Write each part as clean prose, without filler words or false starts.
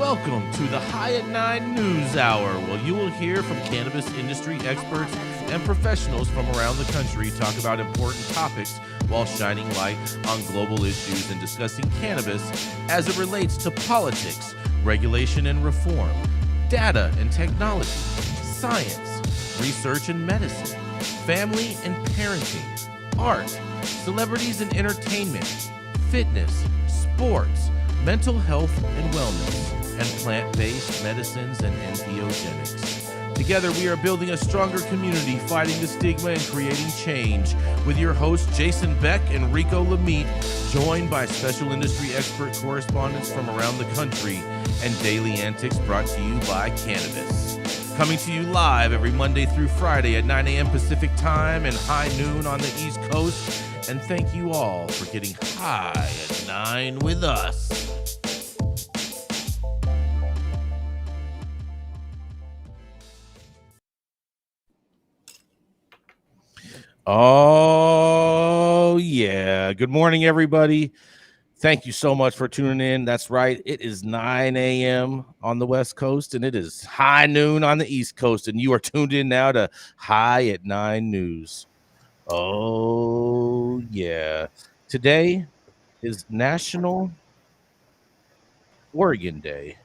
Welcome to the High at 9 News Hour, where you will hear from cannabis industry experts and professionals from around the country talk about important topics while shining light on global issues and discussing cannabis as it relates to politics, regulation and reform, data and technology, science, research and medicine, family and parenting, art, celebrities and entertainment, fitness, sports, mental health and wellness, and plant-based medicines and entheogenics. Together, we are building a stronger community, fighting the stigma and creating change. With your hosts, Jason Beck and Rico Lamitte, joined by special industry expert correspondents from around the country, and daily antics brought to you by Cannabis. Coming to you live every Monday through Friday at 9 a.m. Pacific Time and high noon on the East Coast. And thank you all for getting high at 9 with us. Oh, yeah. Good morning, everybody. Thank you so much for tuning in. That's right. It is 9 a.m. on the West Coast, and it is high noon on the East Coast, and you are tuned in now to High at 9 News. Oh, yeah. Today is National Oregon Day.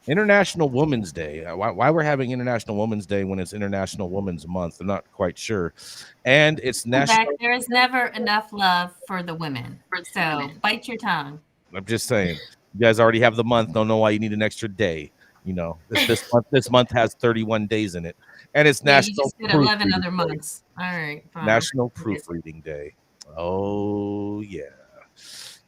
International Women's Day. Why we're having International Women's Day when it's International Women's Month, I'm not quite sure. And it's National. There is never enough love for the women. So bite your tongue. I'm just saying, you guys already have the month. Don't know why you need an extra day. You know, this month has 31 days in it, and it's National. You just get 11 other months. All right. Fine. National Proofreading Day. Oh yeah.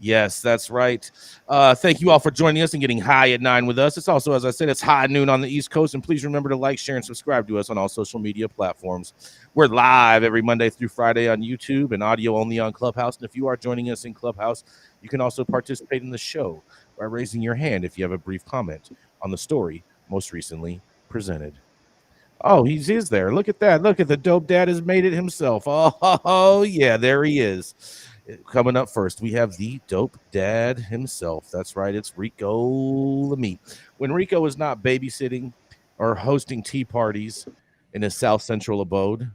Yes, that's right. Thank you all for joining us and getting high at 9 with us. It's also, as I said, it's high noon on the East Coast. And please remember to like, share, and subscribe to us on all social media platforms. We're live every Monday through Friday on YouTube and audio only on Clubhouse. And if you are joining us in Clubhouse, you can also participate in the show by raising your hand if you have a brief comment on the story most recently presented. Oh, he is there. Look at that. Look at the dope dad has made it himself. Oh yeah, there he is. Coming up first, we have the dope dad himself. That's right, it's Rico Lamitte. When Rico is not babysitting or hosting tea parties in his South Central abode,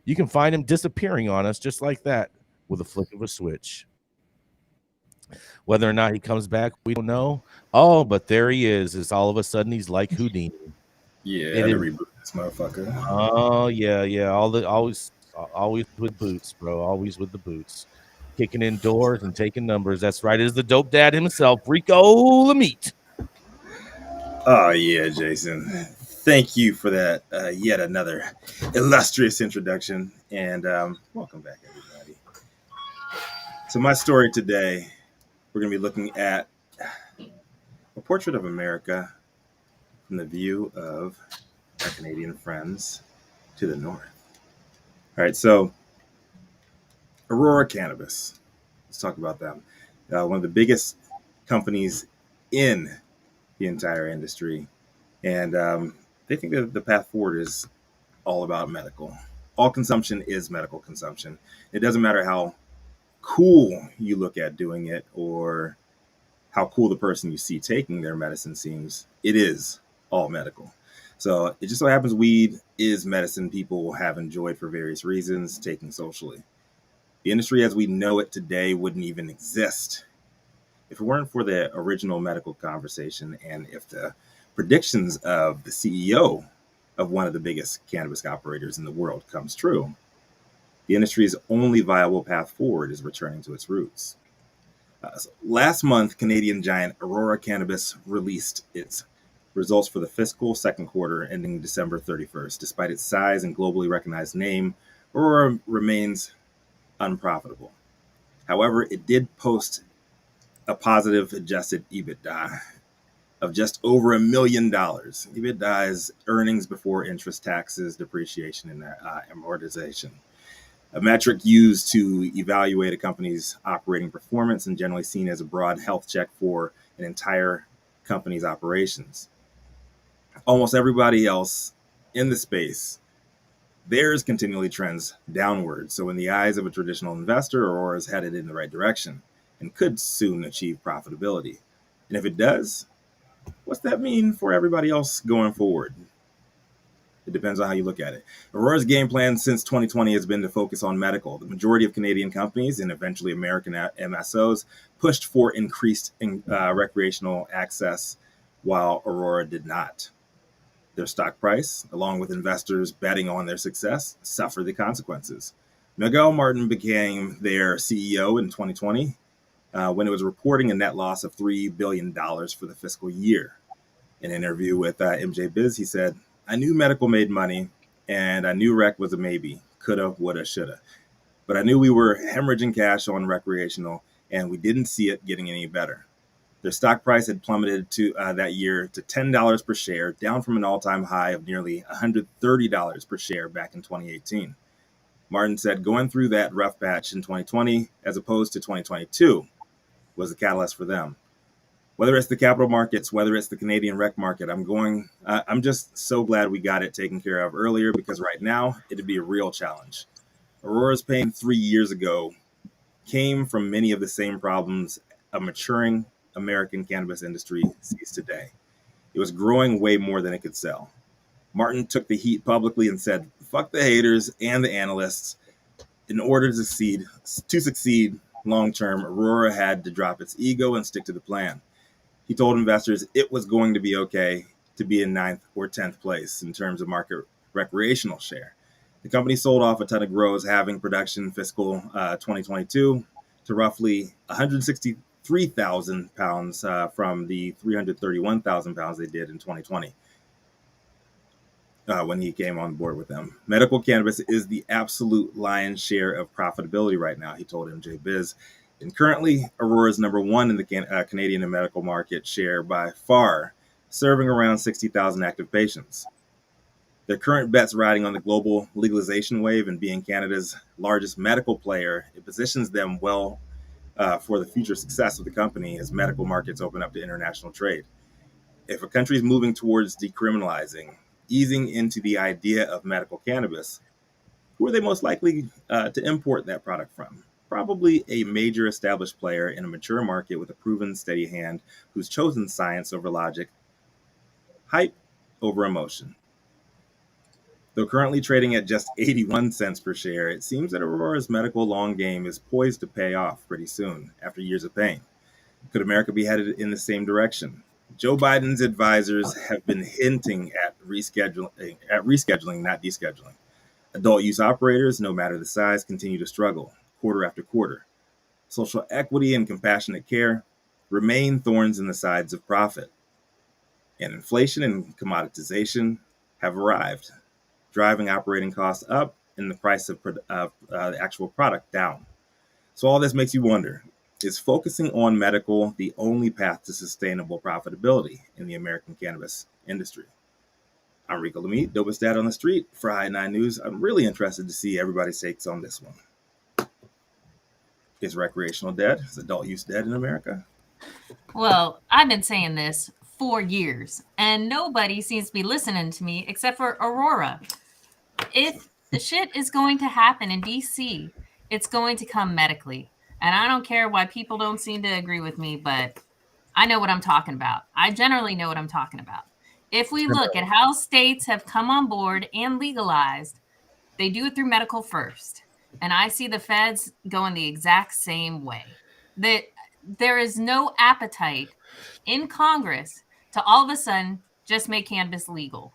you can find him disappearing on us just like that with a flick of a switch. Whether or not he comes back, we don't know. Oh, but there he is. It's all of a sudden he's like Houdini. Yeah, I reboot this motherfucker. Oh yeah. Always with boots, bro. Always with the boots. Kicking in doors and taking numbers. That's right. It is the dope dad himself, Rico Lamitte. Oh, yeah, Jason. Thank you for that yet another illustrious introduction. And welcome back, everybody. So my story today, we're going to be looking at a portrait of America from the view of our Canadian friends to the north. All right, so Aurora Cannabis. Let's talk about them. One of the biggest companies in the entire industry. And they think that the path forward is all about medical. All consumption is medical consumption. It doesn't matter how cool you look at doing it or how cool the person you see taking their medicine seems. It is all medical. So it just so happens weed is medicine people have enjoyed for various reasons, taking socially. The industry as we know it today wouldn't even exist if it weren't for the original medical conversation and if the predictions of the CEO of one of the biggest cannabis operators in the world comes true. The industry's only viable path forward is returning to its roots. Last month, Canadian giant Aurora Cannabis released its results for the fiscal second quarter ending December 31st. Despite its size and globally recognized name, Aurora remains unprofitable. However, it did post a positive adjusted EBITDA of just over $1 million. EBITDA is earnings before interest, taxes, depreciation, and amortization. A metric used to evaluate a company's operating performance and generally seen as a broad health check for an entire company's operations. Almost everybody else in the space, theirs continually trends downward. So in the eyes of a traditional investor, Aurora is headed in the right direction and could soon achieve profitability. And if it does, What's that mean for everybody else going forward? It depends on how you look at it. Aurora's game plan since 2020 has been to focus on medical. The majority of Canadian companies and eventually American MSOs pushed for increased recreational access, while Aurora did not. Their stock price, along with investors betting on their success, suffered the consequences. Miguel Martin became their CEO in 2020 when it was reporting a net loss of $3 billion for the fiscal year. In an interview with MJ Biz, he said, "I knew medical made money, and I knew rec was a maybe, coulda, woulda, shoulda. But I knew we were hemorrhaging cash on recreational, and we didn't see it getting any better." Their stock price had plummeted to that year to $10 per share, down from an all-time high of nearly $130 per share back in 2018. Martin said going through that rough patch in 2020, as opposed to 2022, was the catalyst for them. Whether it's the capital markets, whether it's the Canadian rec market, I'm just so glad we got it taken care of earlier, because right now it'd be a real challenge. Aurora's pain 3 years ago came from many of the same problems a maturing American cannabis industry sees today. It was growing way more than it could sell. Martin took the heat publicly and said, "Fuck the haters and the analysts. In order to succeed long term, Aurora had to drop its ego and stick to the plan." He told investors it was going to be okay to be in 9th or 10th place in terms of market recreational share. The company sold off a ton of grows, having production fiscal 2022 to roughly 163,000 pounds from the 331,000 pounds they did in 2020 when he came on board with them. Medical cannabis is the absolute lion's share of profitability right now, he told MJ Biz. And currently, Aurora is number one in the Canadian and medical market share by far, serving around 60,000 active patients. Their current bet's riding on the global legalization wave, and being Canada's largest medical player, it positions them well for the future success of the company as medical markets open up to international trade. If a country is moving towards decriminalizing, easing into the idea of medical cannabis, who are they most likely to import that product from? Probably a major established player in a mature market with a proven steady hand who's chosen science over logic, hype over emotion. Though currently trading at just 81 cents per share, it seems that Aurora's medical long game is poised to pay off pretty soon after years of pain. Could America be headed in the same direction? Joe Biden's advisors have been hinting at rescheduling, not descheduling. Adult use operators, no matter the size, continue to struggle quarter after quarter. Social equity and compassionate care remain thorns in the sides of profit. And inflation and commoditization have arrived, driving operating costs up and the price of the actual product down. So all this makes you wonder, is focusing on medical the only path to sustainable profitability in the American cannabis industry? I'm Rico Lamitte, dopest dad on the street for I9 News. I'm really interested to see everybody's takes on this one. Is recreational dead? Is adult use dead in America? Well, I've been saying this for years, and nobody seems to be listening to me except for Aurora. If the shit is going to happen in DC, it's going to come medically. And I don't care why people don't seem to agree with me, but I know what I'm talking about. I generally know what I'm talking about. If we look at how states have come on board and legalized, they do it through medical first. And I see the feds going the exact same way. There is no appetite in Congress to all of a sudden just make cannabis legal.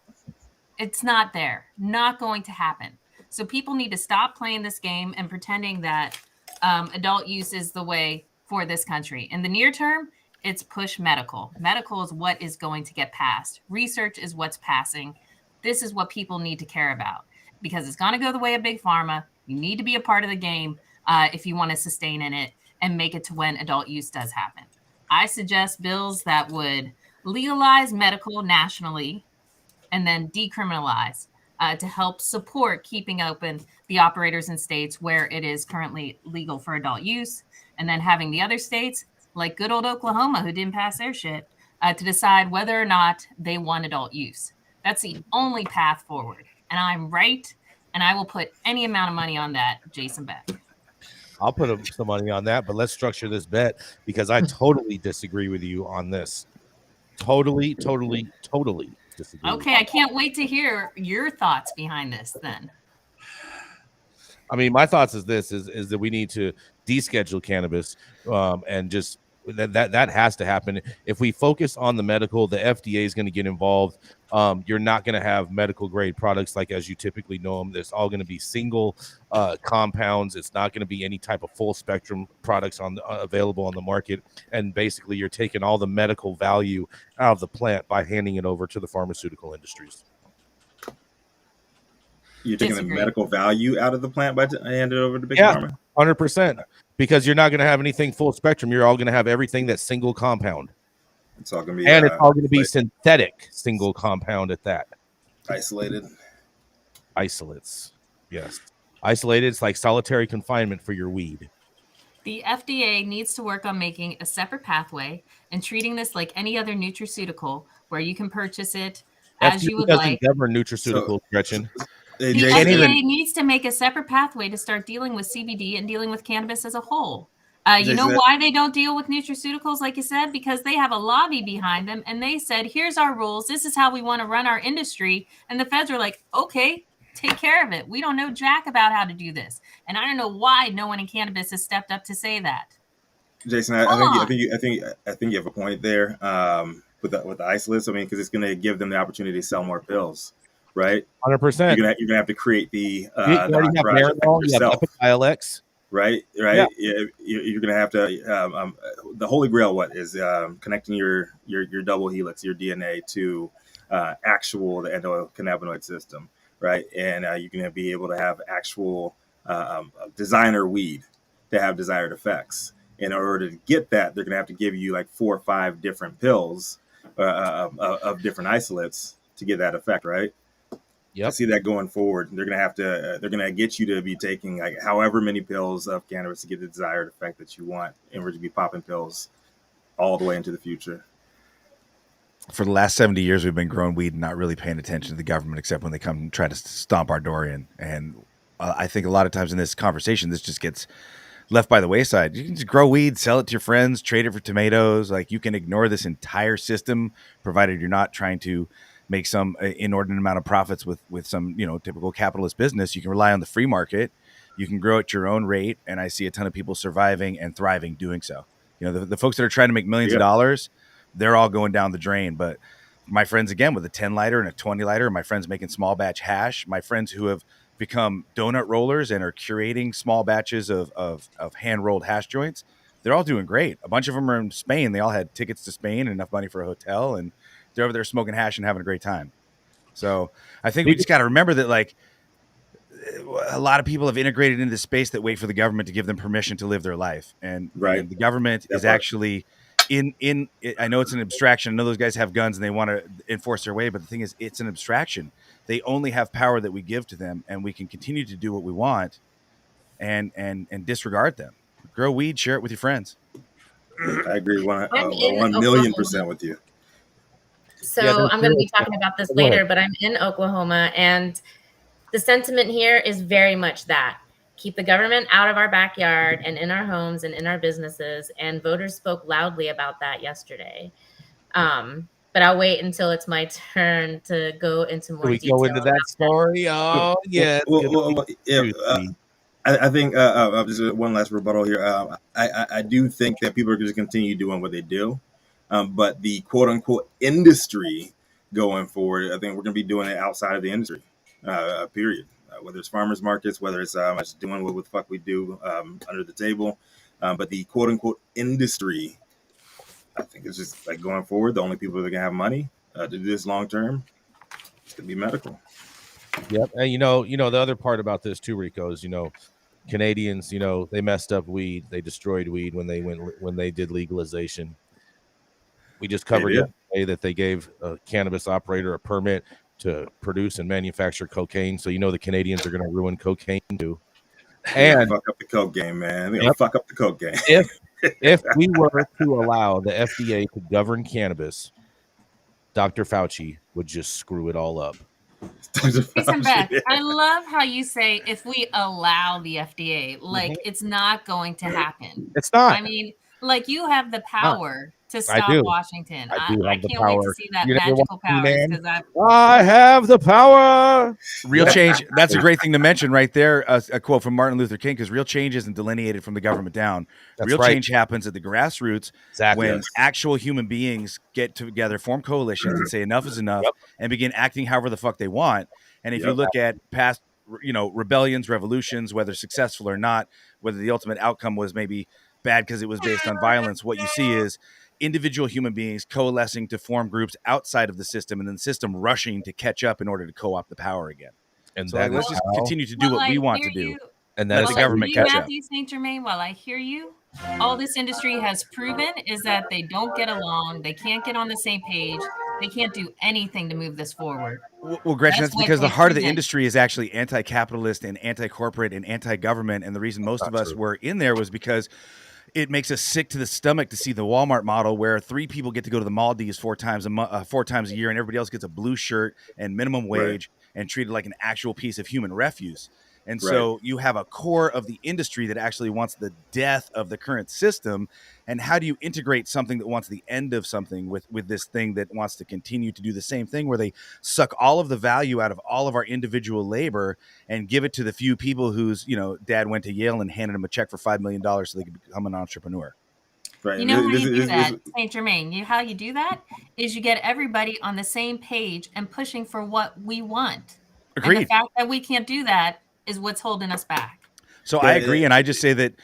It's not there. Not going to happen. So people need to stop playing this game and pretending that adult use is the way for this country. In the near term, it's push medical. Medical is what is going to get passed. Research is what's passing. This is what people need to care about, because it's going to go the way of big pharma. You need to be a part of the game if you want to sustain in it and make it to when adult use does happen. I suggest bills that would legalize medical nationally and then decriminalize to help support keeping open the operators in states where it is currently legal for adult use, and then having the other states, like good old Oklahoma, who didn't pass their shit, to decide whether or not they want adult use. That's the only path forward. And I'm right, and I will put any amount of money on that, Jason Beck. I'll put some money on that, but let's structure this bet, because I totally disagree with you on this. Totally disagree. Okay, I can't wait to hear your thoughts behind this then. I mean, my thoughts is this: is that we need to deschedule cannabis, and just that has to happen. If we focus on the medical, the FDA is going to get involved. You're not going to have medical grade products like as you typically know them. There's all going to be single compounds. It's not going to be any type of full spectrum products available on the market. And basically, you're taking all the medical value out of the plant by handing it over to the pharmaceutical industries. You're taking the medical value out of the plant by handing it over to big pharma? 100%. Because you're not going to have anything full spectrum. You're all going to have everything that's single compound. It's all going to be, and it's all going to be synthetic single compound at that. Isolates. Yes. Isolated. It's like solitary confinement for your weed. The FDA needs to work on making a separate pathway and treating this like any other nutraceutical where you can purchase it as you would like. Govern nutraceuticals, Gretchen. The FDA needs to make a separate pathway to start dealing with CBD and dealing with cannabis as a whole. You know why they don't deal with nutraceuticals, like you said? Because they have a lobby behind them, and they said, here's our rules. This is how we want to run our industry. And the feds are like, okay, take care of it. We don't know jack about how to do this. And I don't know why no one in cannabis has stepped up to say that. Jason, I think you have a point there with the isolates. I mean, because it's going to give them the opportunity to sell more pills. Right, 100%. You're gonna have to create the Epidiolex. Right. Yeah. You're gonna have to. The holy grail, what is connecting your double helix, your DNA to the endocannabinoid system, right? And you're gonna be able to have actual designer weed to have desired effects. In order to get that, they're gonna have to give you like 4 or 5 different pills of different isolates to get that effect, right? Yep. I see that going forward. They're gonna get you to be taking like however many pills of cannabis to get the desired effect that you want, and we're to be popping pills all the way into the future. For the last 70 years, we've been growing weed and not really paying attention to the government, except when they come and try to stomp our door in. And I think a lot of times in this conversation, this just gets left by the wayside. You can just grow weed, sell it to your friends, trade it for tomatoes. Like, you can ignore this entire system, provided you're not trying to make some inordinate amount of profits with some, typical capitalist business. You can rely on the free market. You can grow at your own rate. And I see a ton of people surviving and thriving doing so. The folks that are trying to make millions of dollars, they're all going down the drain. But my friends, again, with a 10 lighter and a 20 lighter, my friends making small batch hash, my friends who have become donut rollers and are curating small batches of hand rolled hash joints, they're all doing great. A bunch of them are in Spain. They all had tickets to Spain and enough money for a hotel, and they're over there smoking hash and having a great time. So I think we just got to remember that, like, a lot of people have integrated into this space that wait for the government to give them permission to live their life. And the government is actually in, I know it's an abstraction. I know those guys have guns and they want to enforce their way, but the thing is, it's an abstraction. They only have power that we give to them, and we can continue to do what we want and disregard them. Grow weed, share it with your friends. I agree 1,000,000% with you. So I'm going to be talking about this later, but I'm in Oklahoma, and the sentiment here is very much that. Keep the government out of our backyard and in our homes and in our businesses, and voters spoke loudly about that yesterday. But I'll wait until it's my turn to go into more detail. Go into that story? Oh, yeah. I think just one last rebuttal here. I do think that people are going to continue doing what they do. But the quote unquote industry going forward, I think we're going to be doing it outside of the industry, period. Whether it's farmers markets, whether it's just doing what the fuck we do under the table. But the quote unquote industry, I think it's just like going forward, the only people that are going to have money to do this long term is going to be medical. Yep. And the other part about this too, Rico, is, Canadians, they messed up weed. They destroyed weed when they did legalization. We just covered yesterday that they gave a cannabis operator a permit to produce and manufacture cocaine. So the Canadians are going to ruin cocaine too. And fuck up the coke game, man. They're going to fuck up the coke game. If we were to allow the FDA to govern cannabis, Dr. Fauci would just screw it all up. Listen, Beck, I love how you say if we allow the FDA, like it's not going to happen. It's not. I mean, like, you have the power to I stop do. Washington. I I, do I have the can't wait to power. see that You never magical watched me, powers man? because I have the power. Real Yeah. change. That's a great thing to mention right there. A quote from Martin Luther King, because real change isn't delineated from the government down. That's Real right. change happens at the grassroots Exactly. when actual human beings get together, form coalitions, and say enough is enough, Yep. and begin acting however the fuck they want. And if you Yep. look at past, rebellions, revolutions, whether successful or not, whether the ultimate outcome was maybe bad because it was based on violence, what you see is individual human beings coalescing to form groups outside of the system, and then the system rushing to catch up in order to co-opt the power again. And So that let's is just how. continue to do while what we I want hear to do. you, And Let that the is while I government hear you, catch up. Mathieu St. Germain, while I hear you, all this industry has proven is that they don't get along. They can't get on the same page. They can't do anything to move this forward. Well, Gretchen, that's what because the they've heart of the proven. industry is actually anti-capitalist and anti-corporate and anti-government. And the reason most of us were in there was because it makes us sick to the stomach to see the Walmart model where 3 people get to go to the Maldives 4 times a year, and everybody else gets a blue shirt and minimum wage and treated like an actual piece of human refuse. And so you have a core of the industry that actually wants the death of the current system. And how do you integrate something that wants the end of something with this thing that wants to continue to do the same thing, where they suck all of the value out of all of our individual labor and give it to the few people whose, dad went to Yale and handed him a check for $5 million so they could become an entrepreneur. Right. You know how you do that, St. Germain? How you do that is you get everybody on the same page and pushing for what we want. Agreed. And the fact that we can't do that is what's holding us back. So I agree, and I just say that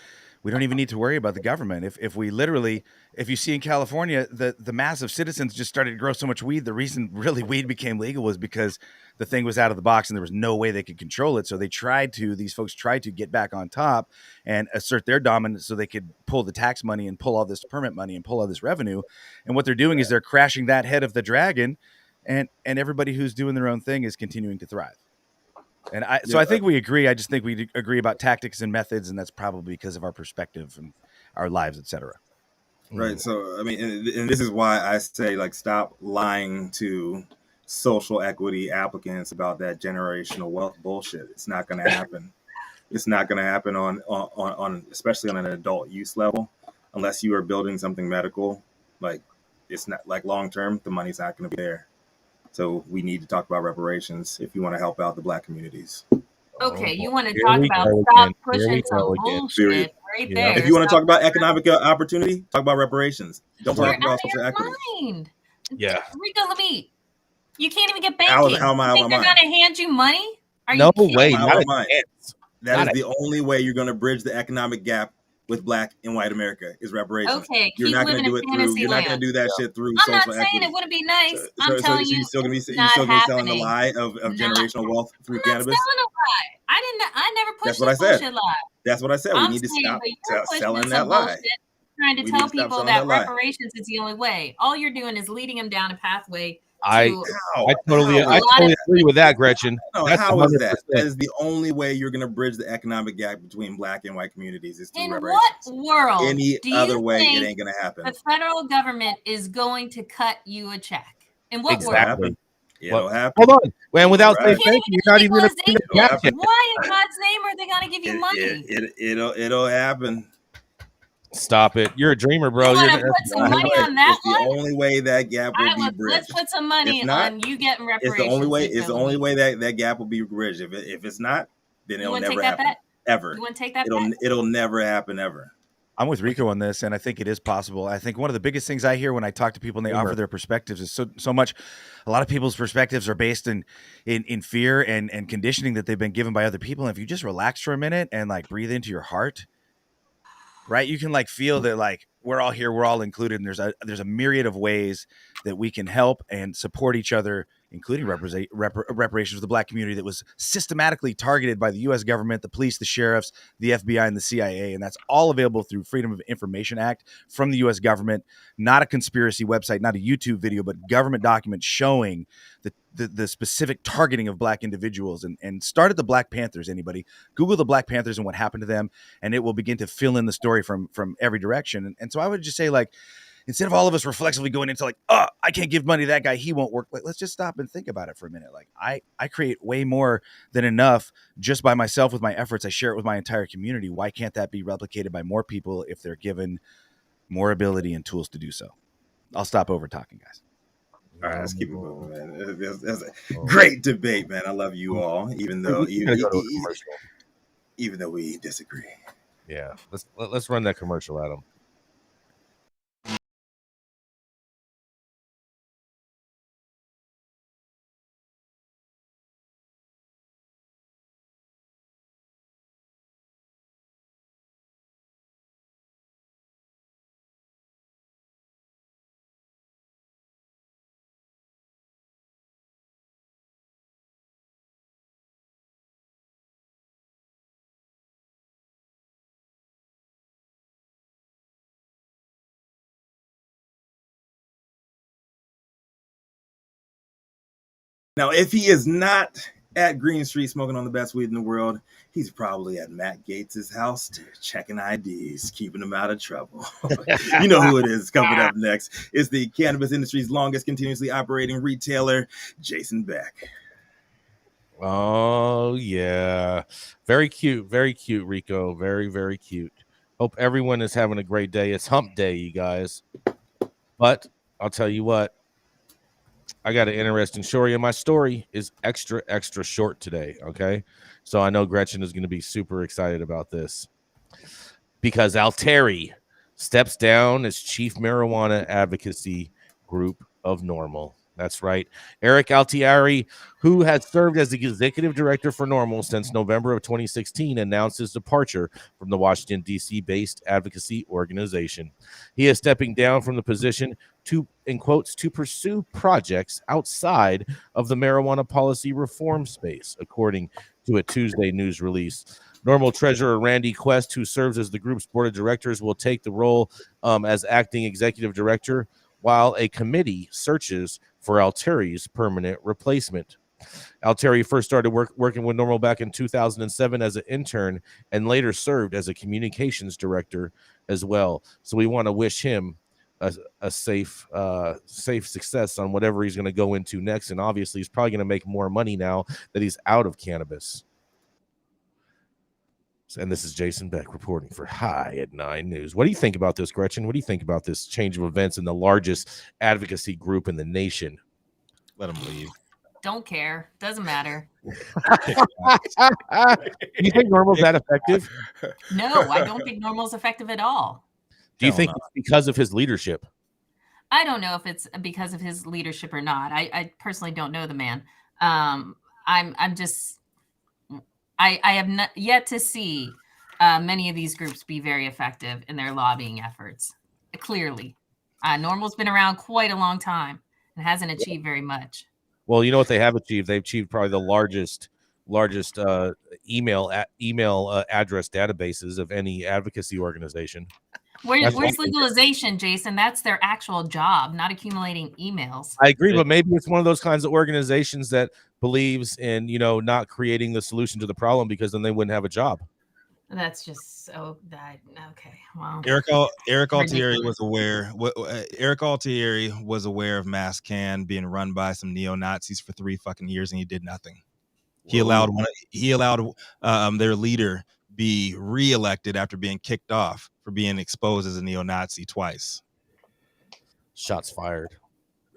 we don't even need to worry about the government. If you see in California, the mass of citizens just started to grow so much weed. The reason really weed became legal was because the thing was out of the box and there was no way they could control it. So these folks tried to get back on top and assert their dominance so they could pull the tax money and pull all this permit money and pull all this revenue. And what they're doing is they're crashing that head of the dragon, and everybody who's doing their own thing is continuing to thrive. And I think we agree. I just think we agree about tactics and methods, and that's probably because of our perspective and our lives, etc. Right. So, I mean, and this is why I say, stop lying to social equity applicants about that generational wealth bullshit. It's not going to happen. It's not going to happen on especially on an adult use level, unless you are building something medical. It's not long term. The money's not going to be there. So we need to talk about reparations if you want to help out the Black communities. Okay, you want to talk about stop pushing some bullshit right there. If you want to talk about economic opportunity, talk about reparations. Don't talk about social equity. Mind. Yeah. Rico Lamitte, you can't even get banking. How am I you think they're going to hand you money? Are no you way. That is the only way you're going to bridge the economic gap with Black and white America is reparations. Okay, you're not going to do it through. You're not going to do that shit through social equity. I'm not saying it wouldn't be nice. I'm telling you, you're still going to be selling the lie of generational wealth through cannabis. I'm not selling a lie. I never pushed That's what I said. Bullshit lie. That's what I said. We need to stop selling that lie. Trying to tell people that reparations is the only way. All you're doing is leading them down a pathway. I totally agree with that, Gretchen. How is that? That is the only way you're going to bridge the economic gap between Black and white communities is through reparations. In what world? Any other way, it ain't going to happen. The federal government is going to cut you a check. In what world? It'll happen. Hold on. Well, without saying thank you, you're not even going to Why in God's name are they going to give you money? It'll happen. Stop it. You're a dreamer, bro. You want to put some money on that one? It's the only way that gap will be bridged. Let's put some money on you getting reparations. It's the only way that gap will be bridged. If it's not, then it'll never happen. Ever. You want to take that It'll never happen ever. I'm with Rico on this, and I think it is possible. I think one of the biggest things I hear when I talk to people and they offer their perspectives is so much. A lot of people's perspectives are based in fear and conditioning that they've been given by other people. And if you just relax for a minute and breathe into your heart, right, you can feel that we're all here, we're all included, and there's a myriad of ways that we can help and support each other, including reparations for the Black community that was systematically targeted by the U.S. government, the police, the sheriffs, the FBI, and the CIA. And that's all available through Freedom of Information Act from the U.S. government, not a conspiracy website, not a YouTube video, but government documents showing the specific targeting of Black individuals. And start at the Black Panthers, anybody. Google the Black Panthers and what happened to them, and it will begin to fill in the story from every direction. And so I would just say, instead of all of us reflexively going into I can't give money to that guy, he won't work. Let's just stop and think about it for a minute. I create way more than enough just by myself with my efforts. I share it with my entire community. Why can't that be replicated by more people if they're given more ability and tools to do so? I'll stop over talking, guys. All right, let's keep it moving, man. That's a great debate, man. I love you all, even though even though we disagree. Yeah, let's run that commercial, Adam. Now, if he is not at Green Street smoking on the best weed in the world, he's probably at Matt Gates' house checking IDs, keeping him out of trouble. You know who it is. Coming up next is the cannabis industry's longest continuously operating retailer, Jason Beck. Oh, yeah. Very cute, Rico. Very, very cute. Hope everyone is having a great day. It's hump day, you guys. But I'll tell you what, I got an interesting story, and my story is extra, extra short today, okay? So I know Gretchen is going to be super excited about this because Altieri steps down as chief marijuana advocacy group of NORML. That's right. Eric Altieri, who has served as the executive director for NORML since November of 2016, announced his departure from the Washington, D.C. based advocacy organization. He is stepping down from the position to, in quotes, to pursue projects outside of the marijuana policy reform space, according to a Tuesday news release. NORML treasurer Randy Quest, who serves as the group's board of directors, will take the role as acting executive director, while a committee searches for Alteri's permanent replacement. Altieri first started working with NORML back in 2007 as an intern and later served as a communications director as well. So we want to wish him a safe success on whatever he's going to go into next. And obviously, he's probably going to make more money now that he's out of cannabis. And this is Jason Beck reporting for High at 9 News. What do you think about this, Gretchen? What do you think about this change of events in the largest advocacy group in the nation? Let him leave. Don't care. Doesn't matter. Do you think NORML's that effective? No, I don't think NORML's effective at all. Do you think it's because of his leadership? I don't know if it's because of his leadership or not. I personally don't know the man. I have not yet to see many of these groups be very effective in their lobbying efforts. Clearly, NORML's been around quite a long time and hasn't achieved very much. Well, you know what they have achieved? They've achieved probably the largest email address databases of any advocacy organization. Where's legalization, Jason? That's their actual job, not accumulating emails. I agree, but maybe it's one of those kinds of organizations that believes in, not creating the solution to the problem, because then they wouldn't have a job. That's just so that okay. Well, Eric Altieri was aware. Eric Altieri was aware of MassCan being run by some neo-Nazis for 3 fucking years, and he did nothing. He allowed their leader be reelected after being kicked off for being exposed as a neo-Nazi twice. Shots fired.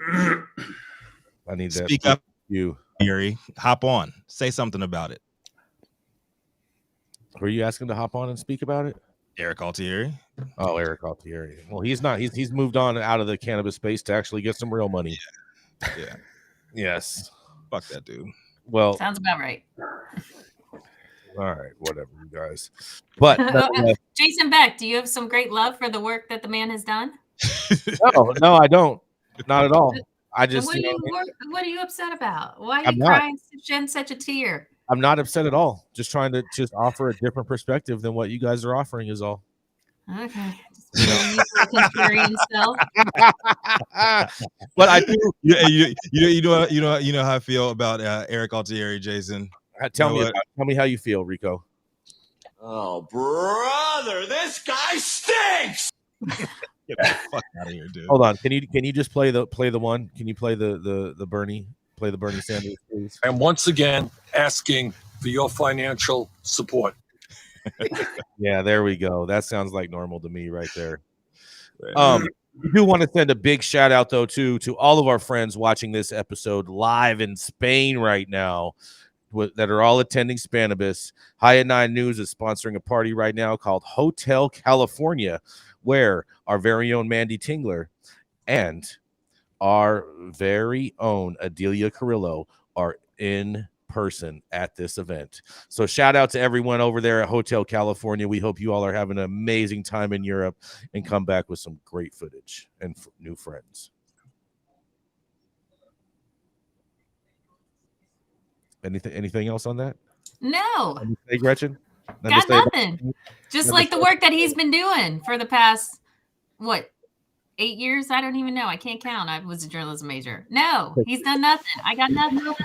I need that. Speak up, you. Yuri. Hop on. Say something about it. Were you asking to hop on and speak about it? Eric Altieri. Oh, Eric Altieri. Well, he's not. He's moved on out of the cannabis space to actually get some real money. Yeah. Yes. Fuck that dude. Well, sounds about right. All right, whatever, you guys. But Jason Beck, do you have some great love for the work that the man has done? No, I don't. Not at all. I just. What are you upset about? Why are you crying such a tear? I'm not upset at all. Just trying to offer a different perspective than what you guys are offering is all. Okay. Contrarian self. But I do. You know how I feel about Eric Altieri, Jason. Tell me how you feel, Rico. Oh, brother, this guy stinks. Get the fuck out of here, dude. Hold on. Can you just play the one? Can you play the Bernie? Play the Bernie Sanders, please. And once again, asking for your financial support. Yeah, there we go. That sounds like NORML to me right there. We do want to send a big shout out, though, to all of our friends watching this episode live in Spain right now that are all attending Spanibus. High at 9 News is sponsoring a party right now called Hotel California, where our very own Mandy Tingler and our very own Adelia Carrillo are in person at this event. So shout out to everyone over there at Hotel California. We hope you all are having an amazing time in Europe and come back with some great footage and new friends. Anything else on that? No. Hey, Gretchen? Got nothing. Just like the work that he's been doing for the past, 8 years? I don't even know. I can't count. I was a journalism major. No, he's done nothing. I got nothing.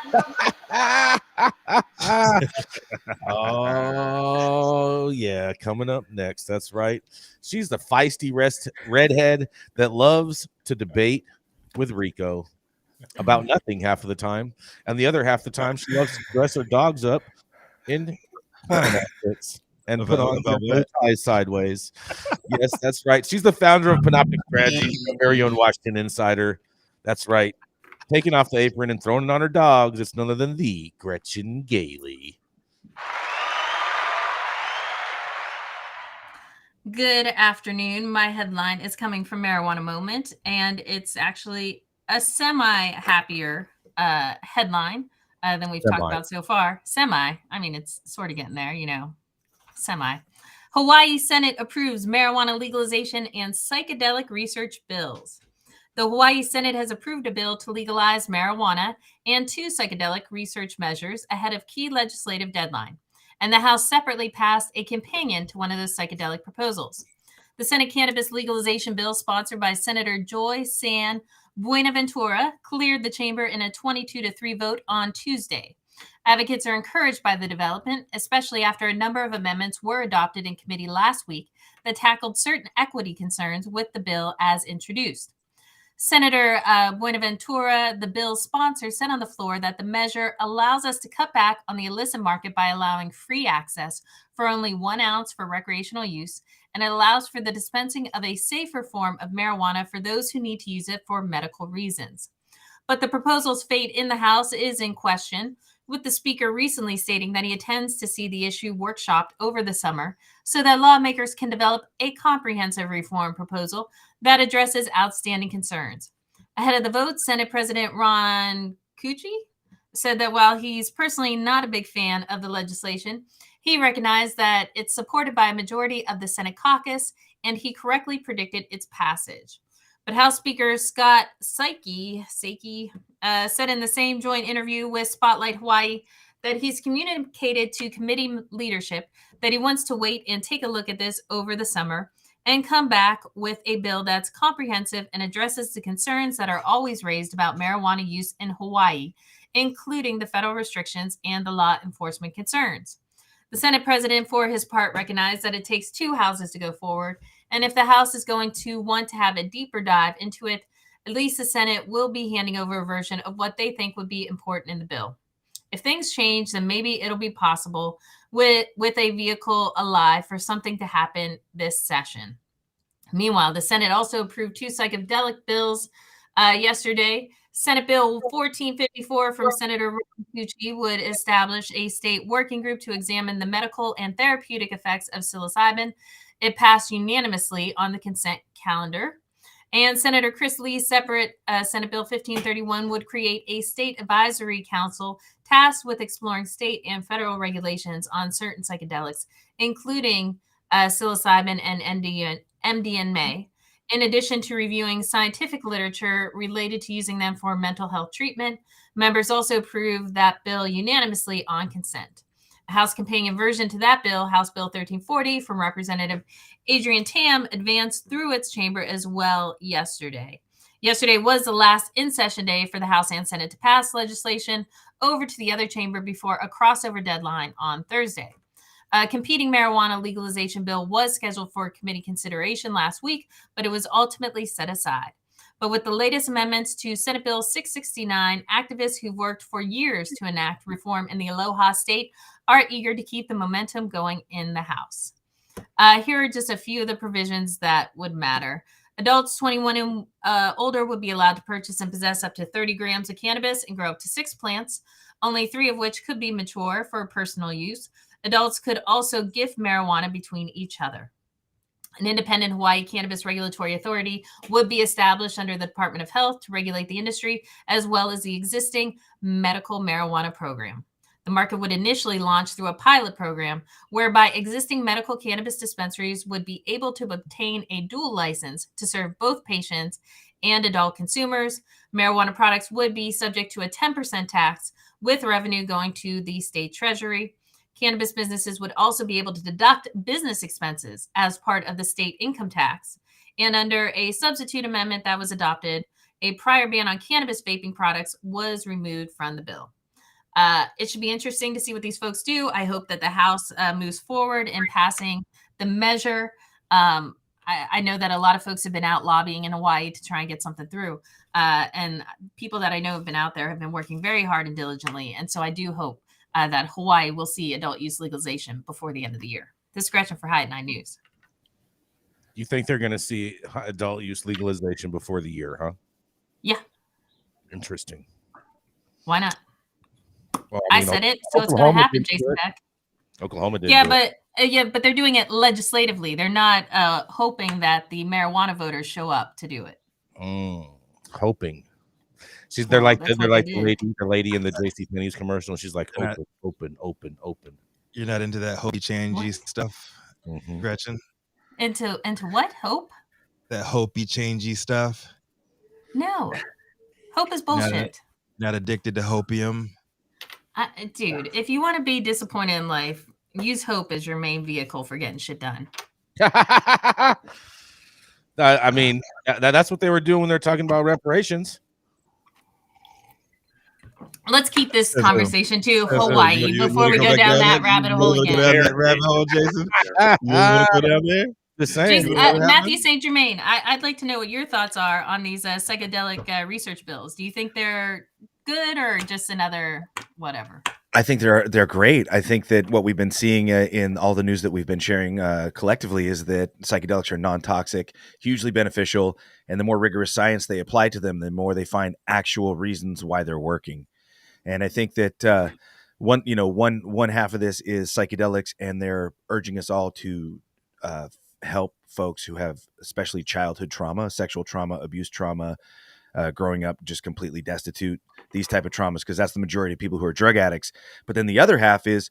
Oh, yeah. Coming up next. That's right. She's the feisty redhead that loves to debate with Rico about nothing half of the time. And the other half of the time, she loves to dress her dogs up in clown outfits and put on their ties sideways. Yes, that's right. She's the founder of Panoptic Strategies, our very own Washington Insider. That's right. Taking off the apron and throwing it on her dogs. It's none other than the Gretchen Gailey. Good afternoon. My headline is coming from Marijuana Moment, and it's actually a semi-happier headline than we've talked about so far. I mean, it's sort of getting there, semi. Hawaii Senate approves marijuana legalization and psychedelic research bills. The Hawaii Senate has approved a bill to legalize marijuana and 2 psychedelic research measures ahead of key legislative deadline. And the House separately passed a companion to one of those psychedelic proposals. The Senate cannabis legalization bill, sponsored by Senator Joy San Buenaventura, cleared the chamber in a 22-3 vote on Tuesday. Advocates are encouraged by the development, especially after a number of amendments were adopted in committee last week that tackled certain equity concerns with the bill as introduced. Senator Buenaventura, the bill's sponsor, said on the floor that the measure allows us to cut back on the illicit market by allowing free access for only 1 ounce for recreational use, and it allows for the dispensing of a safer form of marijuana for those who need to use it for medical reasons. But the proposal's fate in the House is in question, with the speaker recently stating that he intends to see the issue workshopped over the summer so that lawmakers can develop a comprehensive reform proposal that addresses outstanding concerns. Ahead of the vote, Senate President Ron Cucci said that while he's personally not a big fan of the legislation, he recognized that it's supported by a majority of the Senate caucus, and he correctly predicted its passage. But House Speaker Scott Saiki said in the same joint interview with Spotlight Hawaii that he's communicated to committee leadership that he wants to wait and take a look at this over the summer and come back with a bill that's comprehensive and addresses the concerns that are always raised about marijuana use in Hawaii, including the federal restrictions and the law enforcement concerns. The Senate president, for his part, recognized that it takes 2 houses to go forward, and if the House is going to want to have a deeper dive into it, at least the Senate will be handing over a version of what they think would be important in the bill. If things change, then maybe it'll be possible with a vehicle alive for something to happen this session. Meanwhile, the Senate also approved 2 psychedelic bills yesterday. Senate Bill 1454 from Senator Cucci would establish a state working group to examine the medical and therapeutic effects of psilocybin. It passed unanimously on the consent calendar. And Senator Chris Lee's separate Senate Bill 1531 would create a state advisory council tasked with exploring state and federal regulations on certain psychedelics, including psilocybin and MDMA, in addition to reviewing scientific literature related to using them for mental health treatment. Members also approved that bill unanimously on consent. A House companion version to that bill, House Bill 1340 from Representative Adrian Tam, advanced through its chamber as well yesterday. Yesterday was the last in-session day for the House and Senate to pass legislation over to the other chamber before a crossover deadline on Thursday. A competing marijuana legalization bill was scheduled for committee consideration last week, but it was ultimately set aside. But with the latest amendments to Senate Bill 669, activists who've worked for years to enact reform in the Aloha State are eager to keep the momentum going in the House. Here are just a few of the provisions that would matter. Adults 21 and older would be allowed to purchase and possess up to 30 grams of cannabis and grow up to 6 plants, only 3 of which could be mature for personal use. Adults could also gift marijuana between each other. An independent Hawaii Cannabis Regulatory Authority would be established under the Department of Health to regulate the industry, as well as the existing medical marijuana program. The market would initially launch through a pilot program whereby existing medical cannabis dispensaries would be able to obtain a dual license to serve both patients and adult consumers. Marijuana products would be subject to a 10% tax, with revenue going to the state treasury. Cannabis businesses would also be able to deduct business expenses as part of the state income tax. And under a substitute amendment that was adopted, a prior ban on cannabis vaping products was removed from the bill. It should be interesting to see what these folks do. I hope that the House moves forward in passing the measure. I know that a lot of folks have been out lobbying in Hawaii to try and get something through. And people that I know have been out there have been working very hard and diligently. And so I do hope that Hawaii will see adult use legalization before the end of the year. This is Gretchen for High at 9 News. You think they're going to see adult use legalization before the year, huh? Yeah. Interesting. Why not? Well, I said it, so it's going to happen, Jason Beck. Oklahoma did. But they're doing it legislatively. They're not hoping that the marijuana voters show up to do it. Hoping. They're like the lady in the JCPenney's commercial. She's like, open. You're not into that hopey changey stuff, Gretchen? Into what? Hope? That hopey changey stuff. No, hope is bullshit. Not addicted to hopium. Dude, if you want to be disappointed in life, use hope as your main vehicle for getting shit done. I mean, that's what they were doing when they're talking about reparations. Let's keep this conversation to Hawaii before we go down that rabbit hole again. Jason? You want to go down there? The same. Mathieu St. Germain, I'd like to know what your thoughts are on these psychedelic research bills. Do you think they're good or just another whatever? I think they're great. I think that what we've been seeing in all the news that we've been sharing collectively is that psychedelics are non-toxic, hugely beneficial, and the more rigorous science they apply to them, the more they find actual reasons why they're working. And I think that one half of this is psychedelics, and they're urging us all to help folks who have especially childhood trauma, sexual trauma, abuse trauma, growing up just completely destitute, these type of traumas, because that's the majority of people who are drug addicts. But then the other half is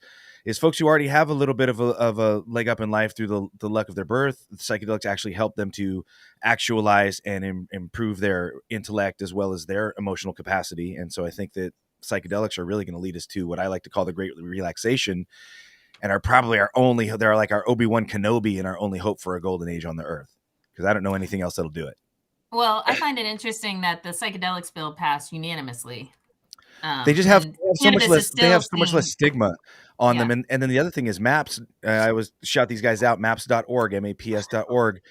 folks who already have a little bit of a leg up in life through the luck of their birth. The psychedelics actually help them to actualize and improve their intellect as well as their emotional capacity. And so I think that psychedelics are really going to lead us to what I like to call the great relaxation, and are probably they're like our Obi-Wan Kenobi and our only hope for a golden age on the earth, because I don't know anything else that'll do it. Well, I find it interesting that the psychedelics bill passed unanimously. They just have so much less. They have so much less stigma on them, and then the other thing is MAPS. I always shout these guys out. MAPS.org, MAPS.org.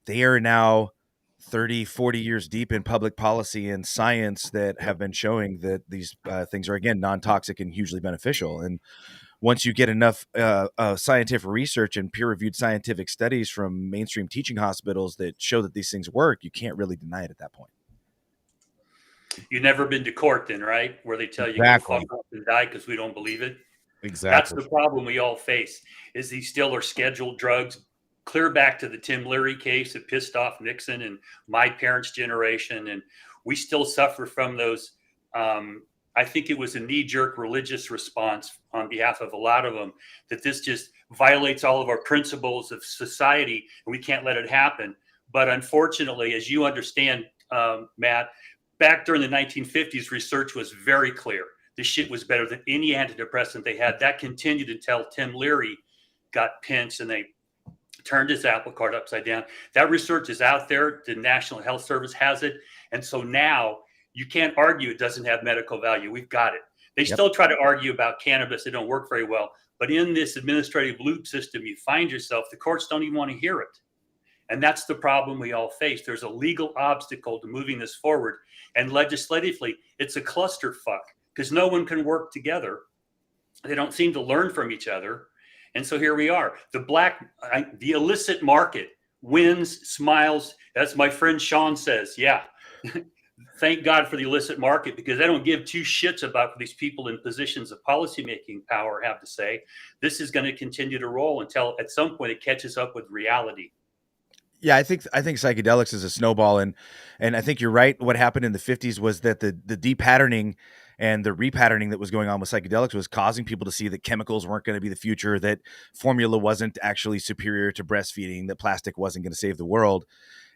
They are now 30, 40 years deep in public policy and science that have been showing that these things are, again, non-toxic and hugely beneficial. And once you get enough scientific research and peer-reviewed scientific studies from mainstream teaching hospitals that show that these things work, you can't really deny it at that point. You've never been to court then, right? Where they tell you go fuck up and die because we don't believe it. Exactly. That's the problem we all face, is these still are scheduled drugs. Clear back to the Tim Leary case that pissed off Nixon and my parents' generation. And we still suffer from those. I think it was a knee-jerk religious response on behalf of a lot of them, that this just violates all of our principles of society and we can't let it happen. But unfortunately, as you understand, Matt, back during the 1950s, research was very clear. This shit was better than any antidepressant they had. That continued until Tim Leary got pinched and they turned his apple cart upside down. That research is out there. The National Health Service has it. And so now you can't argue it doesn't have medical value. We've got it. They still try to argue about cannabis. It don't work very well. But in this administrative loop system, you find yourself, the courts don't even want to hear it. And that's the problem we all face. There's a legal obstacle to moving this forward. And legislatively, it's a clusterfuck because no one can work together. They don't seem to learn from each other. And so here we are. The illicit market wins, smiles. That's my friend Sean says. Yeah. Thank God for the illicit market, because I don't give two shits about what these people in positions of policymaking power have to say. This is going to continue to roll until at some point it catches up with reality. Yeah, I think psychedelics is a snowball, and I think you're right. What happened in the 50s was that the depatterning and the repatterning that was going on with psychedelics was causing people to see that chemicals weren't going to be the future, that formula wasn't actually superior to breastfeeding, that plastic wasn't going to save the world.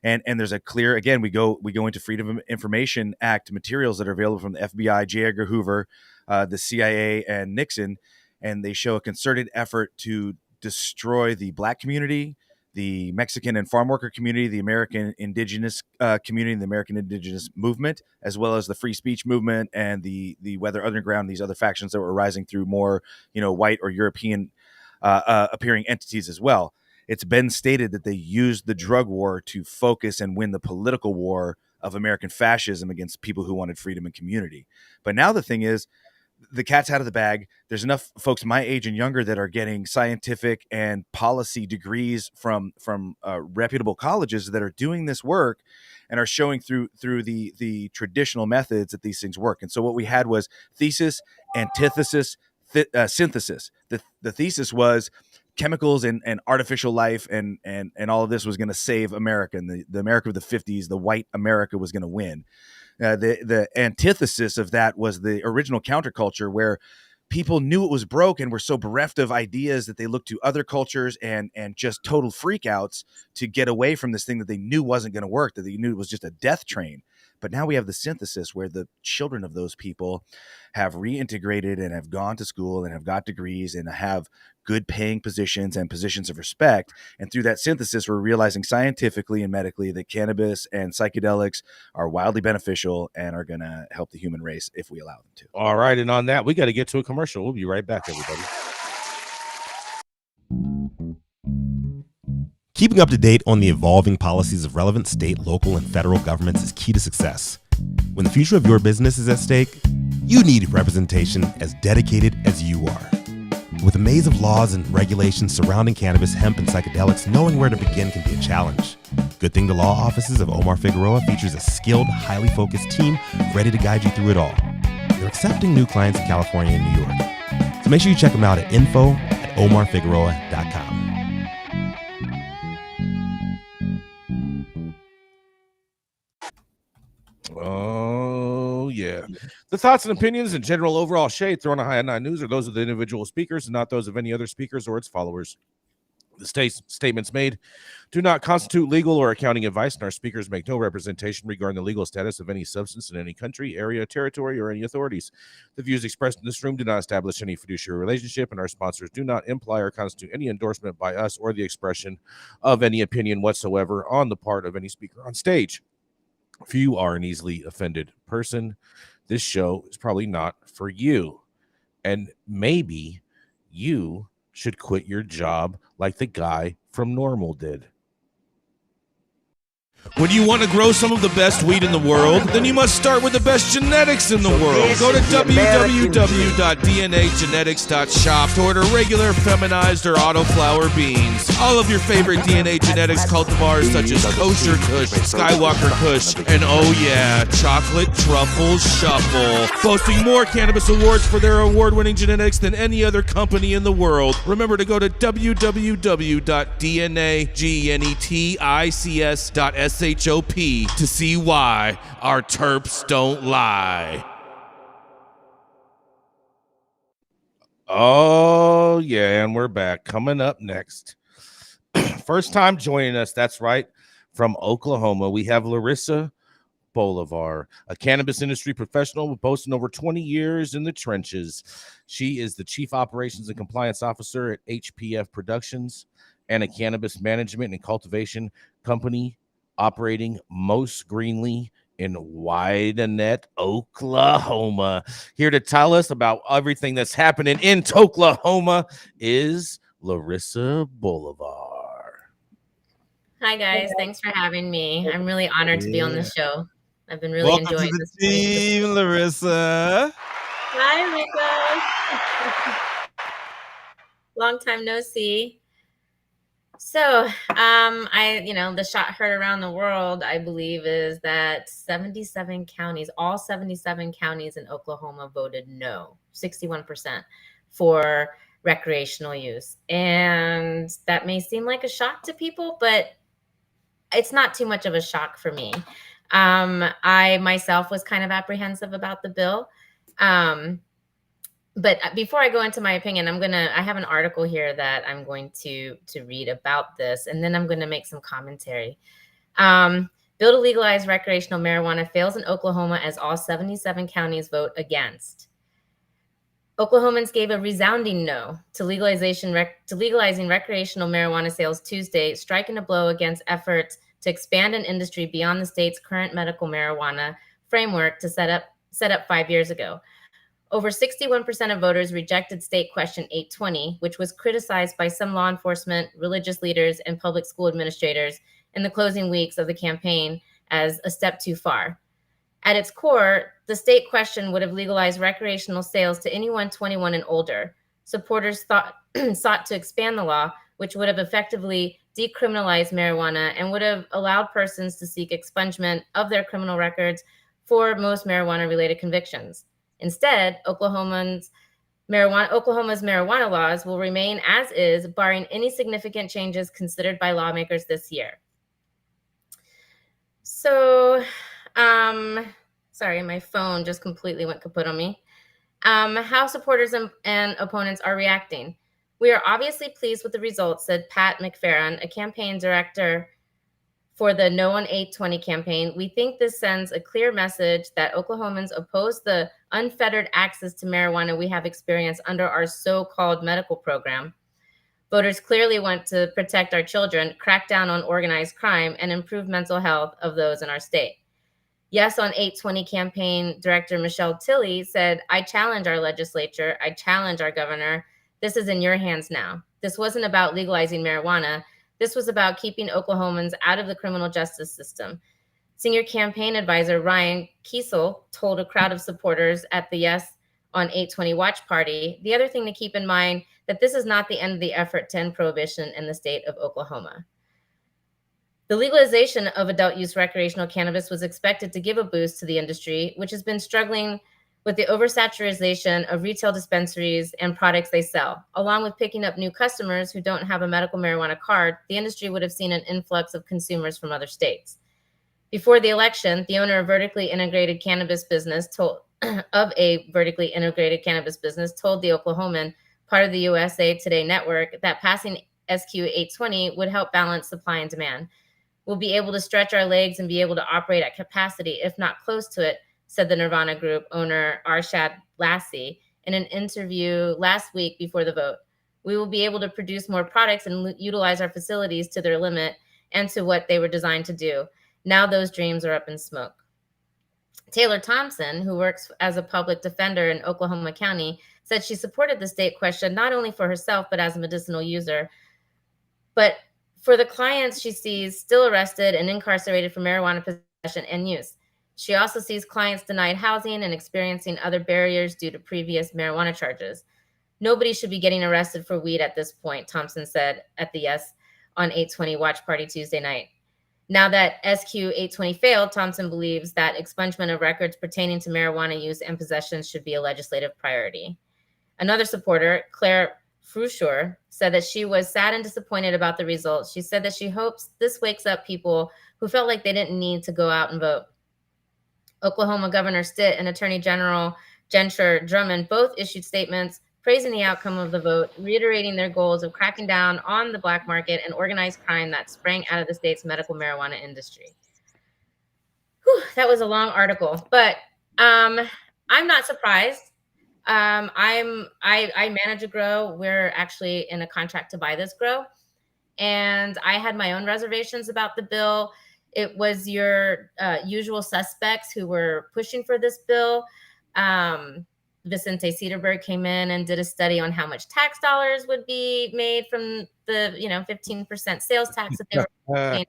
And there's a clear, again, we go into Freedom of Information Act materials that are available from the FBI, J. Edgar Hoover, the CIA, and Nixon, and they show a concerted effort to destroy the Black community, the Mexican and farm worker community, the American indigenous community, the American indigenous movement, as well as the free speech movement and the Weather Underground, these other factions that were rising through more, white or European appearing entities as well. It's been stated that they used the drug war to focus and win the political war of American fascism against people who wanted freedom and community. But now the thing is, the cat's out of the bag. There's enough folks my age and younger that are getting scientific and policy degrees from reputable colleges that are doing this work and are showing through the traditional methods that these things work. And so what we had was thesis, antithesis, synthesis. The thesis was chemicals and artificial life and all of this was going to save America. And the America of the 50s, the white America, was going to win. The antithesis of that was the original counterculture, where people knew it was broke and were so bereft of ideas that they looked to other cultures and just total freakouts to get away from this thing that they knew wasn't going to work, that they knew it was just a death train. But now we have the synthesis, where the children of those people have reintegrated and have gone to school and have got degrees and have good paying positions and positions of respect. And through that synthesis, we're realizing scientifically and medically that cannabis and psychedelics are wildly beneficial and are going to help the human race if we allow them to. All right. And on that, we got to get to a commercial. We'll be right back, everybody. Keeping up to date on the evolving policies of relevant state, local, and federal governments is key to success. When the future of your business is at stake, you need representation as dedicated as you are. With a maze of laws and regulations surrounding cannabis, hemp, and psychedelics, knowing where to begin can be a challenge. Good thing the law offices of Omar Figueroa features a skilled, highly focused team ready to guide you through it all. They're accepting new clients in California and New York. So make sure you check them out at info@omarfigueroa.com. Oh, yeah. The thoughts and opinions and general overall shade thrown on High at 9 News are those of the individual speakers and not those of any other speakers or its followers. The statements made do not constitute legal or accounting advice, and our speakers make no representation regarding the legal status of any substance in any country, area, territory, or any authorities. The views expressed in this room do not establish any fiduciary relationship, and our sponsors do not imply or constitute any endorsement by us or the expression of any opinion whatsoever on the part of any speaker on stage. If you are an easily offended person, this show is probably not for you. And maybe you should quit your job like the guy from NORML did. When you want to grow some of the best weed in the world, then you must start with the best genetics in the world. Go to www.dnagenetics.shop to order regular, feminized, or autoflower beans. All of your favorite DNA genetics cultivars such as Kosher Kush, Skywalker Kush, and oh yeah, Chocolate Truffle Shuffle. Boasting more cannabis awards for their award-winning genetics than any other company in the world. Remember to go to www.dnagenetics.shop to see why our terps don't lie. Oh, yeah, and we're back. Coming up next. First time joining us, that's right, from Oklahoma, we have Larisa Bolivar, a cannabis industry professional boasting over 20 years in the trenches. She is the Chief Operations and Compliance Officer at HPF Productions and a cannabis management and cultivation company operating most greenly in Widenet, Oklahoma. Here to tell us about everything that's happening in Oklahoma is Larisa Bolivar. Hi, guys. Thanks for having me. I'm really honored to be on this show. I've been really enjoying this. Team, Larisa. Hi, Rico. Long time no see. So, the shot heard around the world, I believe, is that 77 counties, all 77 counties in Oklahoma voted no, 61% for recreational use. And that may seem like a shock to people, but it's not too much of a shock for me. I myself was kind of apprehensive about the bill. But before I go into my opinion, I have an article here that I'm going to read about this, and then I'm going to make some commentary. Bill to legalize recreational marijuana fails in Oklahoma as all 77 counties vote against. Oklahomans gave a resounding no to legalizing recreational marijuana sales Tuesday, striking a blow against efforts to expand an industry beyond the state's current medical marijuana framework to set up 5 years ago. Over 61% of voters rejected State Question 820, which was criticized by some law enforcement, religious leaders, and public school administrators in the closing weeks of the campaign as a step too far. At its core, the state question would have legalized recreational sales to anyone 21 and older. Supporters sought to expand the law, which would have effectively decriminalized marijuana and would have allowed persons to seek expungement of their criminal records for most marijuana-related convictions. Instead, Oklahoma's marijuana laws will remain as is, barring any significant changes considered by lawmakers this year. So, sorry, my phone just completely went kaput on me. How supporters and opponents are reacting. We are obviously pleased with the results, said Pat McFerrin, a campaign director for the No on 820 campaign. We think this sends a clear message that Oklahomans oppose the unfettered access to marijuana we have experienced under our so-called medical program. Voters clearly want to protect our children, crack down on organized crime, and improve mental health of those in our state. Yes on 820 campaign director Michelle Tilley said, I challenge our legislature, I challenge our governor. This is in your hands now. This wasn't about legalizing marijuana. This was about keeping Oklahomans out of the criminal justice system. Senior campaign advisor Ryan Kiesel told a crowd of supporters at the Yes on 820 watch party, the other thing to keep in mind that this is not the end of the effort to end prohibition in the state of Oklahoma. The legalization of adult use recreational cannabis was expected to give a boost to the industry, which has been struggling with the oversaturation of retail dispensaries and products they sell. Along with picking up new customers who don't have a medical marijuana card, the industry would have seen an influx of consumers from other states. Before the election, the owner of a vertically integrated cannabis business told the Oklahoman, part of the USA Today network, that passing SQ 820 would help balance supply and demand. We'll be able to stretch our legs and be able to operate at capacity, if not close to it, said the Nirvana Group owner Arshad Lassie in an interview last week before the vote. We will be able to produce more products and utilize our facilities to their limit and to what they were designed to do. Now those dreams are up in smoke. Taylor Thompson, who works as a public defender in Oklahoma County, said she supported the state question not only for herself, but as a medicinal user, but for the clients she sees still arrested and incarcerated for marijuana possession and use. She also sees clients denied housing and experiencing other barriers due to previous marijuana charges. Nobody should be getting arrested for weed at this point, Thompson said at the Yes on 820 watch party Tuesday night. Now that SQ 820 failed, Thompson believes that expungement of records pertaining to marijuana use and possession should be a legislative priority. Another supporter, Claire Frusure, said that she was sad and disappointed about the results. She said that she hopes this wakes up people who felt like they didn't need to go out and vote. Oklahoma Governor Stitt and Attorney General Genscher Drummond both issued statements praising the outcome of the vote, reiterating their goals of cracking down on the black market and organized crime that sprang out of the state's medical marijuana industry. Whew, that was a long article, but I'm not surprised. I manage a grow. We're actually in a contract to buy this grow, and I had my own reservations about the bill. It was your usual suspects who were pushing for this bill. Vicente Cedarberg came in and did a study on how much tax dollars would be made from the 15% sales tax that they were paying.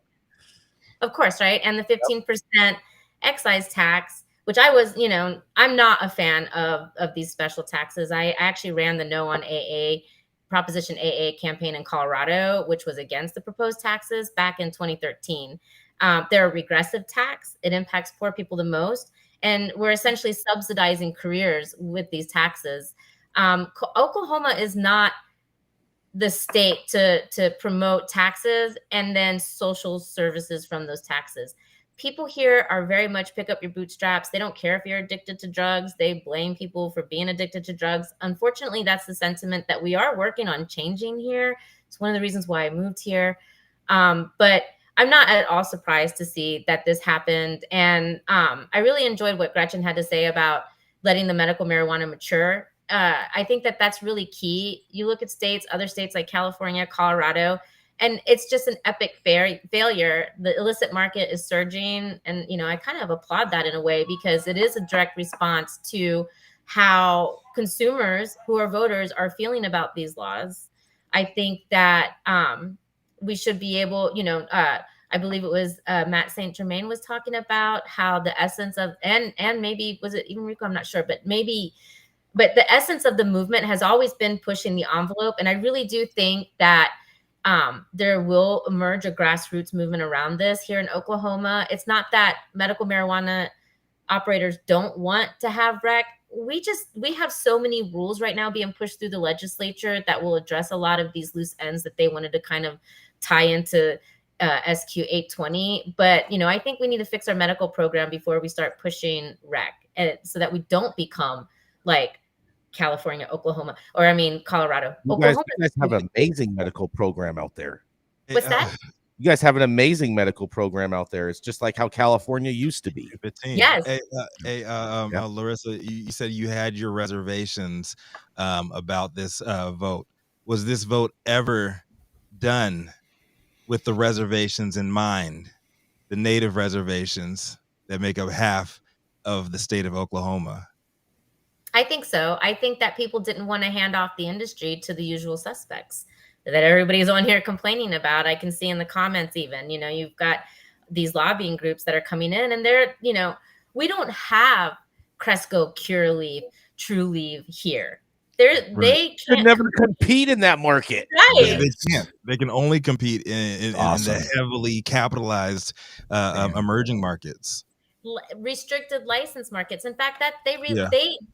Of course, right? And the 15% excise tax, which I was, I'm not a fan of these special taxes. I actually ran the No on AA Proposition AA campaign in Colorado, which was against the proposed taxes back in 2013. They're a regressive tax. It impacts poor people the most. And we're essentially subsidizing careers with these taxes. Oklahoma is not the state to promote taxes and then social services from those taxes. People here are very much pick up your bootstraps. They don't care if you're addicted to drugs. They blame people for being addicted to drugs. Unfortunately, that's the sentiment that we are working on changing here. It's one of the reasons why I moved here. But I'm not at all surprised to see that this happened. And I really enjoyed what Gretchen had to say about letting the medical marijuana mature. I think that that's really key. You look at states, other states like California, Colorado, and it's just an epic failure. The illicit market is surging. And, you know, I kind of applaud that in a way, because it is a direct response to how consumers who are voters are feeling about these laws. I think that we should be able, you know, I believe it was Matt St. Germain was talking about how the essence of, and maybe was it even Rico? I'm not sure, but the essence of the movement has always been pushing the envelope. And I really do think that there will emerge a grassroots movement around this here in Oklahoma. It's not that medical marijuana operators don't want to have rec. We have so many rules right now being pushed through the legislature that will address a lot of these loose ends that they wanted to kind of tie into SQ 820. But, you know, I think we need to fix our medical program before we start pushing rec, so that we don't become like California, Oklahoma, or I mean, Colorado. You guys have an amazing medical program out there. What's that? You guys have an amazing medical program out there. It's just like how California used to be. 15. Yes. Larisa, you said you had your reservations about this vote. Was this vote ever done with the reservations in mind, the native reservations that make up half of the state of Oklahoma? I think so. I think that people didn't want to hand off the industry to the usual suspects that everybody's on here complaining about. I can see in the comments even, you know, you've got these lobbying groups that are coming in, and they're, you know, we don't have Cresco, Curaleaf, Trulieve here. They could never compete in that market. Right. They can't. They can only compete in the heavily capitalized emerging markets. Restricted license markets. In fact, that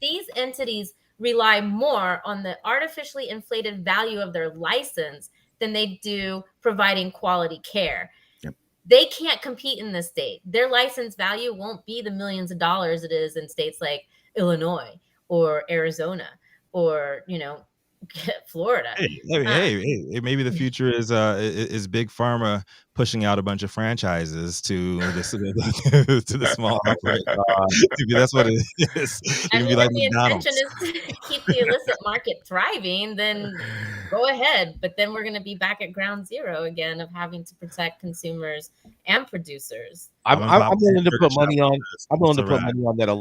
these entities rely more on the artificially inflated value of their license than they do providing quality care. Yep. They can't compete in this state. Their license value won't be the millions of dollars it is in states like Illinois or Arizona or, you know, Florida. Hey, maybe the future is big pharma pushing out a bunch of franchises to the small operator. Maybe that's what it is. I mean, like the intention is to keep the illicit market thriving, then go ahead. But then we're going to be back at ground zero again of having to protect consumers and producers. I'm willing to put money on. I'm willing to put money on that. A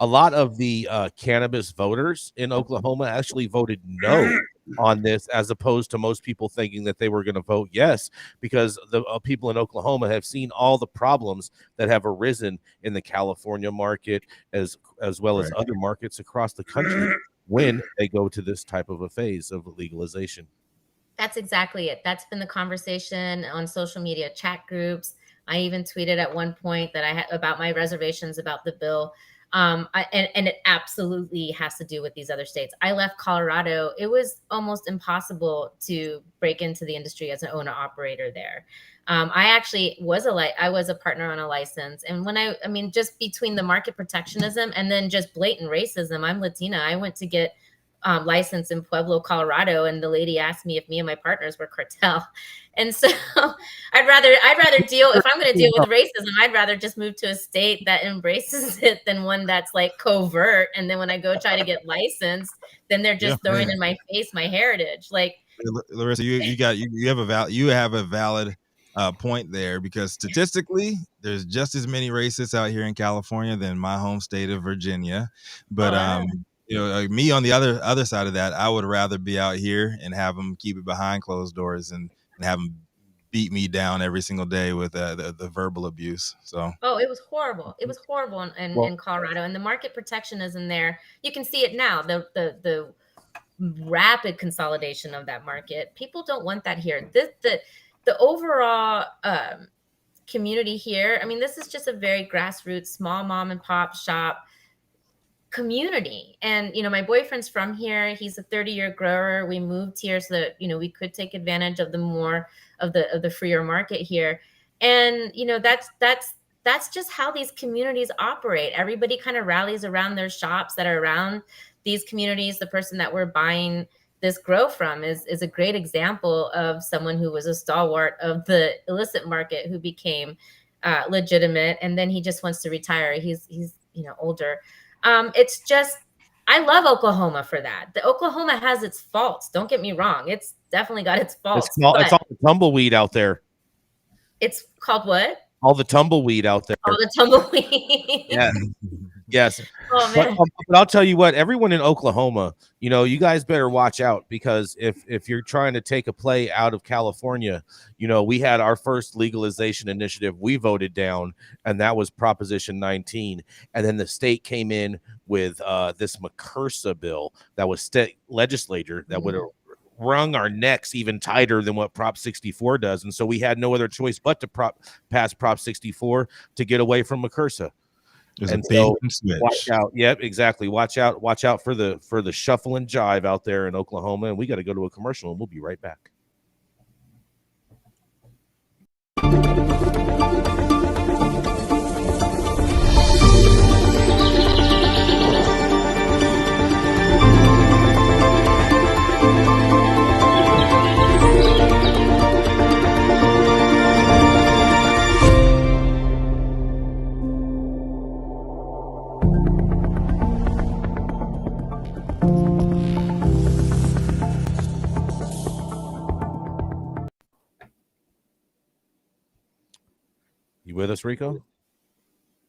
lot of the cannabis voters in Oklahoma actually voted no on this, as opposed to most people thinking that they were going to vote yes, because the people in Oklahoma have seen all the problems that have arisen in the California market, as well as other markets across the country when they go to this type of a phase of legalization. That's exactly it. That's been the conversation on social media chat groups. I even tweeted at one point that I had about my reservations about the bill. And it absolutely has to do with these other states. I left Colorado. It was almost impossible to break into the industry as an owner operator there. I actually was a partner on a license. And when I mean, just between the market protectionism and then just blatant racism, I'm Latina. I went to get licensed in Pueblo, Colorado, and the lady asked me if me and my partners were cartel. And so I'd rather deal, if I'm going to deal with racism, I'd rather just move to a state that embraces it than one that's like covert. And then when I go try to get licensed, then they're just throwing in my face my heritage. Like, Larisa, you have a valid point there, because statistically there's just as many racists out here in California than my home state of Virginia. But you know, me on the other side of that, I would rather be out here and have them keep it behind closed doors and have them beat me down every single day with the verbal abuse. So it was horrible. It was horrible in Colorado, and the market protectionism there. You can see it now. The rapid consolidation of that market. People don't want that here. The overall community here, I mean, this is just a very grassroots, small mom and pop shop community. And, you know, my boyfriend's from here. He's a 30-year grower. We moved here so that, you know, we could take advantage of the more of the freer market here. And, you know, that's just how these communities operate. Everybody kind of rallies around their shops that are around these communities. The person that we're buying this grow from is a great example of someone who was a stalwart of the illicit market who became legitimate, and then he just wants to retire. He's you know, older. It's just, I love Oklahoma for that. The Oklahoma has its faults. Don't get me wrong. It's definitely got its faults. It's all the tumbleweed out there. It's called what? All the tumbleweed out there. Oh, the tumbleweed. Yeah. Yes. Oh, man. But I'll tell you what, everyone in Oklahoma, you know, you guys better watch out, because if you're trying to take a play out of California, you know, we had our first legalization initiative we voted down, and that was Proposition 19. And then the state came in with this McCursa bill that was state legislature that would have wrung our necks even tighter than what Prop 64 does. And so we had no other choice but to pass Prop 64 to get away from McCursa. And so watch out. Yep, exactly. Watch out for the shuffle and jive out there in Oklahoma. And we got to go to a commercial, and we'll be right back. You with us, Rico?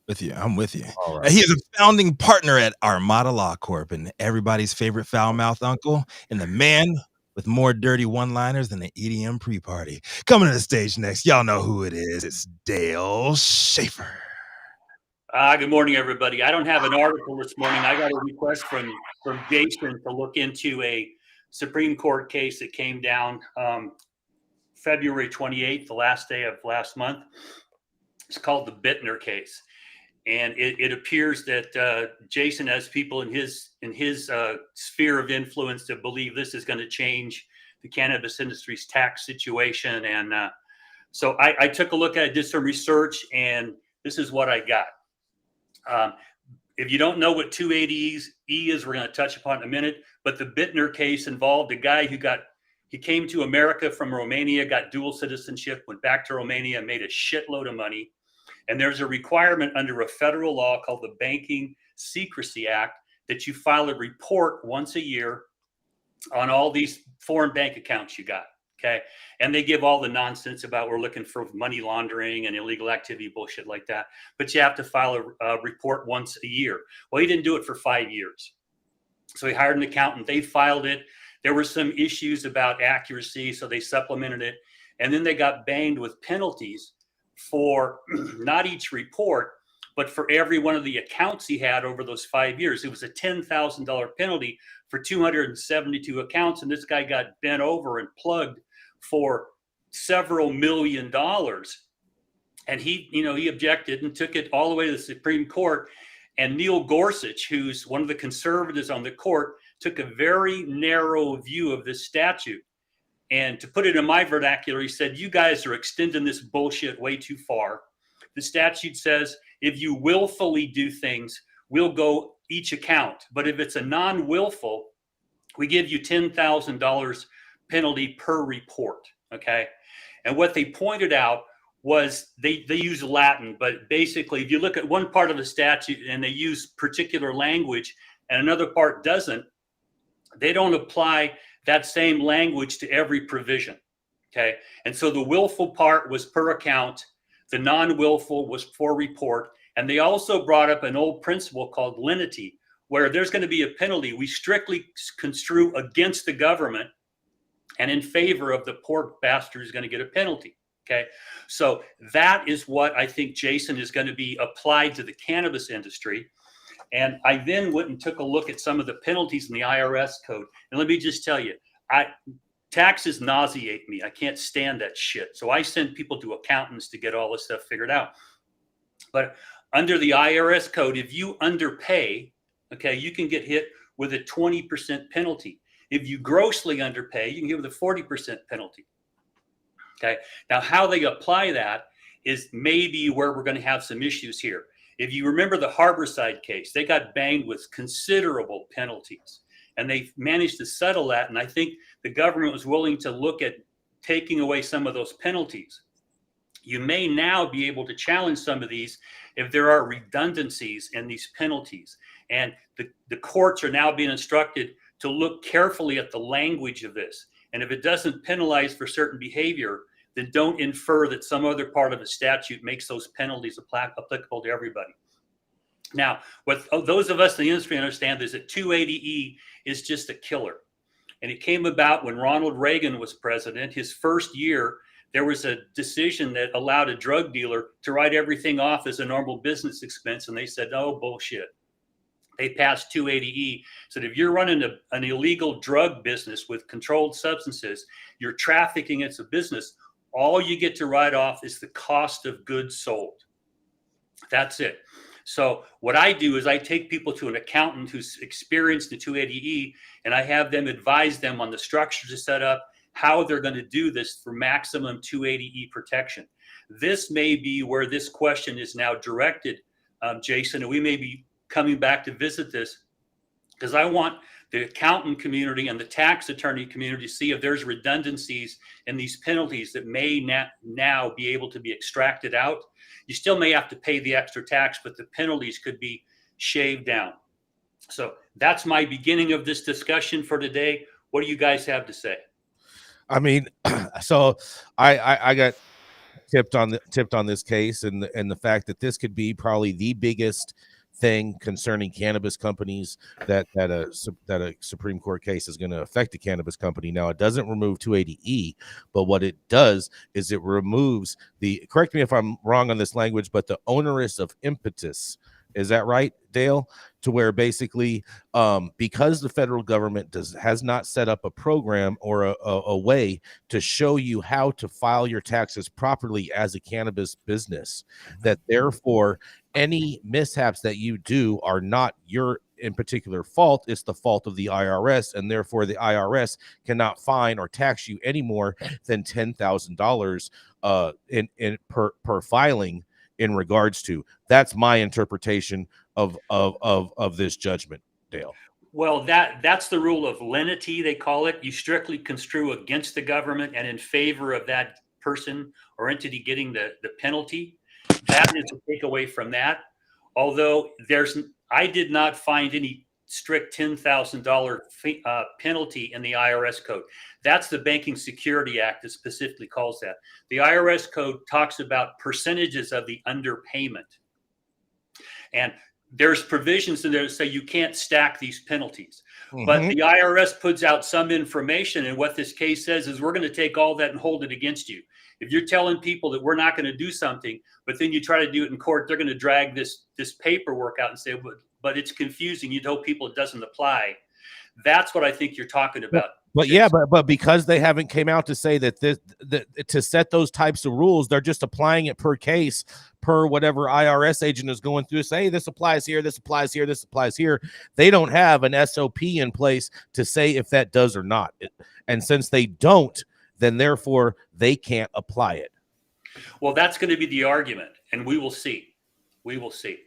With you. I'm with you. All right. He is a founding partner at Armada Law Corp and everybody's favorite foul-mouthed uncle, and the man with more dirty one-liners than the EDM pre-party. Coming to the stage next, y'all know who it is. It's Dale Schafer. Good morning, everybody. I don't have an article this morning. I got a request from Jason to look into a Supreme Court case that came down February 28th, the last day of last month. It's called the Bittner case. And it appears that Jason has people in his sphere of influence to believe this is going to change the cannabis industry's tax situation. And so I took a look at it, did some research, and this is what I got. If you don't know what 280E is, we're going to touch upon it in a minute. But the Bittner case involved a guy he came to America from Romania, got dual citizenship, went back to Romania, made a shitload of money. And there's a requirement under a federal law called the Banking Secrecy Act that you file a report once a year on all these foreign bank accounts you got. Okay. And they give all the nonsense about we're looking for money laundering and illegal activity, bullshit like that. But you have to file a report once a year. Well, he didn't do it for 5 years. So he hired an accountant. They filed it. There were some issues about accuracy, so they supplemented it. And then they got banged with penalties for not each report, but for every one of the accounts he had over those 5 years. It was a $10,000 penalty for 272 accounts. And this guy got bent over and plugged for several $1 million. And he objected and took it all the way to the Supreme Court. And Neil Gorsuch, who's one of the conservatives on the court, took a very narrow view of this statute. And to put it in my vernacular, he said, you guys are extending this bullshit way too far. The statute says if you willfully do things, we'll go each account. But if it's a non-willful, we give you $10,000 penalty per report. Okay. And what they pointed out was they use Latin, but basically if you look at one part of the statute and they use particular language and another part doesn't, they don't apply that same language to every provision. Okay. And so the willful part was per account. The non-willful was for report. And they also brought up an old principle called lenity, where there's going to be a penalty. We strictly construe against the government and in favor of the poor bastard who's going to get a penalty. Okay. So that is what I think, Jason, is going to be applied to the cannabis industry. And I then went and took a look at some of the penalties in the IRS code. And let me just tell you, taxes nauseate me. I can't stand that shit. So I send people to accountants to get all this stuff figured out. But under the IRS code, if you underpay, okay, you can get hit with a 20% penalty. If you grossly underpay, you can get with a 40% penalty. Okay. Now, how they apply that is maybe where we're going to have some issues here. If you remember the Harborside case, they got banged with considerable penalties, and they managed to settle that. And I think the government was willing to look at taking away some of those penalties. You may now be able to challenge some of these if there are redundancies in these penalties. And the courts are now being instructed to look carefully at the language of this. And if it doesn't penalize for certain behavior, then don't infer that some other part of the statute makes those penalties applicable to everybody. Now, what those of us in the industry understand is that 280E is just a killer. And it came about when Ronald Reagan was president. His first year, there was a decision that allowed a drug dealer to write everything off as a normal business expense. And they said, no, bullshit. They passed 280E. So if you're running an illegal drug business with controlled substances, you're trafficking, it's a business, all you get to write off is the cost of goods sold. That's it. So what I do is I take people to an accountant who's experienced the 280E, and I have them advise them on the structure to set up, how they're going to do this for maximum 280E protection. This may be where this question is now directed, Jason, and we may be coming back to visit this, because I want the accountant community and the tax attorney community to see if there's redundancies in these penalties that may now be able to be extracted out. You still may have to pay the extra tax, but the penalties could be shaved down. So that's my beginning of this discussion for today. What do you guys have to say? I mean, so I got tipped on this case and the fact that this could be probably the biggest thing concerning cannabis companies that a Supreme Court case is going to affect a cannabis company. Now, it doesn't remove 280E, but what it does is it removes correct me if I'm wrong on this language, but the onerous of impetus. Is that right, Dale? To where basically, because the federal government has not set up a program or a way to show you how to file your taxes properly as a cannabis business, that therefore any mishaps that you do are not your in particular fault, it's the fault of the IRS, and therefore the IRS cannot fine or tax you any more than $10,000 in per filing. In regards to that's my interpretation of this judgment, Dale. Well, that's the rule of lenity, they call it. You strictly construe against the government and in favor of that person or entity getting the penalty. That is a takeaway from that. Although I did not find any strict $10,000 penalty in the IRS code. That's the Banking Security Act that specifically calls that. The IRS code talks about percentages of the underpayment. And there's provisions in there that say you can't stack these penalties. Mm-hmm. But the IRS puts out some information, and what this case says is we're going to take all that and hold it against you. If you're telling people that we're not going to do something, but then you try to do it in court, they're going to drag this paperwork out and say, but it's confusing. You tell people it doesn't apply. That's what I think you're talking about. But yeah, but because they haven't came out to say that to set those types of rules, they're just applying it per case, per whatever IRS agent is going through. Say this applies here, this applies here, this applies here. They don't have an SOP in place to say if that does or not. And since they don't, then therefore they can't apply it. Well, that's going to be the argument, and we will see. We will see.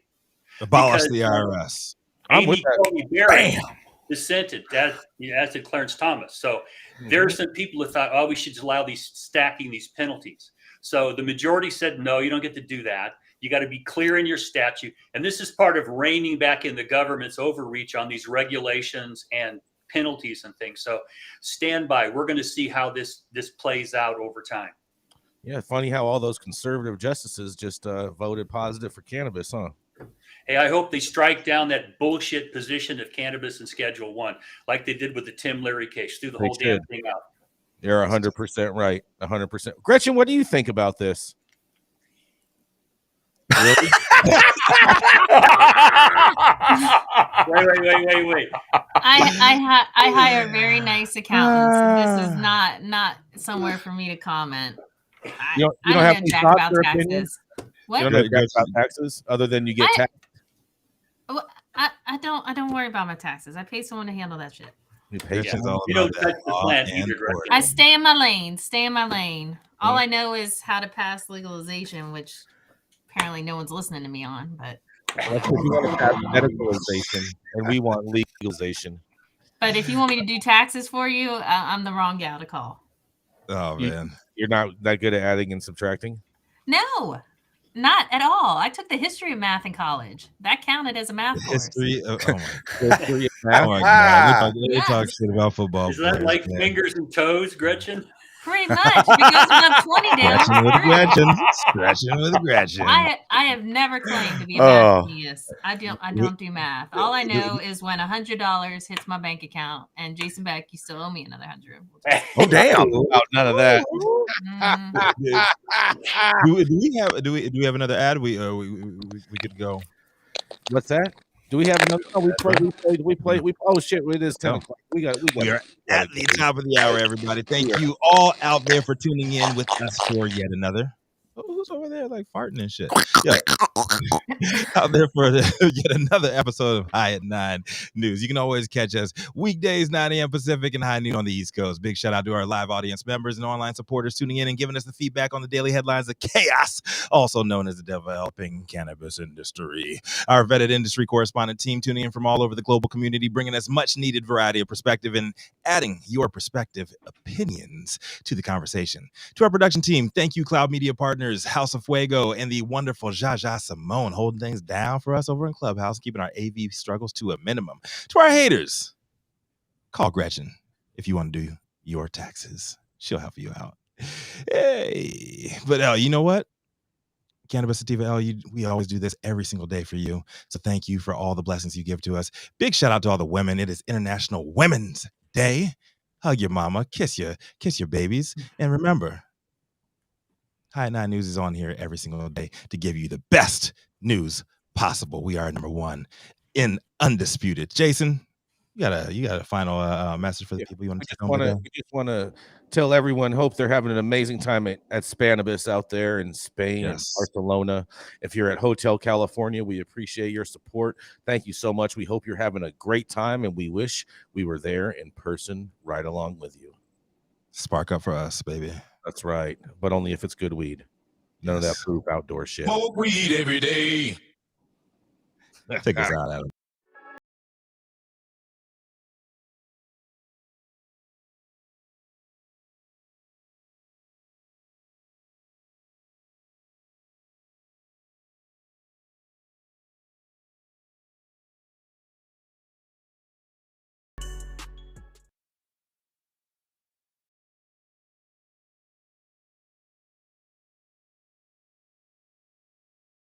Abolish the IRS. I'm with that. Dissented, as did Clarence Thomas. So there are some people who thought, we should allow stacking these penalties. So the majority said, no, you don't get to do that. You got to be clear in your statute. And this is part of reining back in the government's overreach on these regulations and penalties and things. So stand by. We're going to see how this plays out over time. Yeah, funny how all those conservative justices just voted positive for cannabis, huh? Hey, I hope they strike down that bullshit position of cannabis in Schedule 1, like they did with the Tim Leary case, threw the whole damn thing out. You're 100% right. 100%. Gretchen, what do you think about this? Wait. I hire very nice accountants. This is not somewhere for me to comment. You don't I have know any jack thoughts about or taxes. opinions? What? You don't know jack about taxes other than you get taxed. I don't worry about my taxes. I pay someone to handle that shit. I stay in my lane. All I know is how to pass legalization, which apparently no one's listening to me on. But we want to pass medicalization, and we want legalization. But if you want me to do taxes for you, I'm the wrong gal to call. Oh man, you're not that good at adding and subtracting. No. Not at all. I took the history of math in college. That counted as a math course. History of history of math. Oh my God, they talk shit about football. Is that like fingers and toes, Gretchen? Pretty much. If it goes above 20 down. Scratching with Gretchen. I have never claimed to be a math genius. I don't do math. All I know is when $100 hits my bank account, and Jason Beck, you still owe me another $100. Oh damn! None of that. Do we have another ad? We could go. What's that? Do we have another? Oh, we play. Oh shit! It is 10 o'clock. We are at the top of the hour, everybody. Thank you all out there for tuning in with us for yet another. Who's over there like farting and shit? Yeah, out there for yet another episode of High at 9 News. You can always catch us weekdays 9 a.m. Pacific and high noon on the East Coast. Big shout out to our live audience members and online supporters tuning in and giving us the feedback on the daily headlines of chaos, also known as the developing cannabis industry. Our vetted industry correspondent team tuning in from all over the global community, bringing us much needed variety of perspective and adding your perspective opinions to the conversation. To our production team, thank you, Cloud Media Partners, House of Fuego, and the wonderful Jaja Simone holding things down for us over in Clubhouse, keeping our AV struggles to a minimum. To our haters, call Gretchen if you want to do your taxes. She'll help you out. Hey, but you know what? Cannabis Sativa, we always do this every single day for you. So thank you for all the blessings you give to us. Big shout out to all the women. It is International Women's Day. Hug your mama, kiss your babies, and remember, High 9 News is on here every single day to give you the best news possible. We are number one in undisputed. Jason, you got a final message for the people you want to take home today? We just want to tell everyone, hope they're having an amazing time at Spanibus out there in Spain and Barcelona. If you're at Hotel California, we appreciate your support. Thank you so much. We hope you're having a great time, and we wish we were there in person right along with you. Spark up for us, baby. That's right, but only if it's good weed. None of that proof outdoor shit. Smoke weed every day. Take us out, Adam.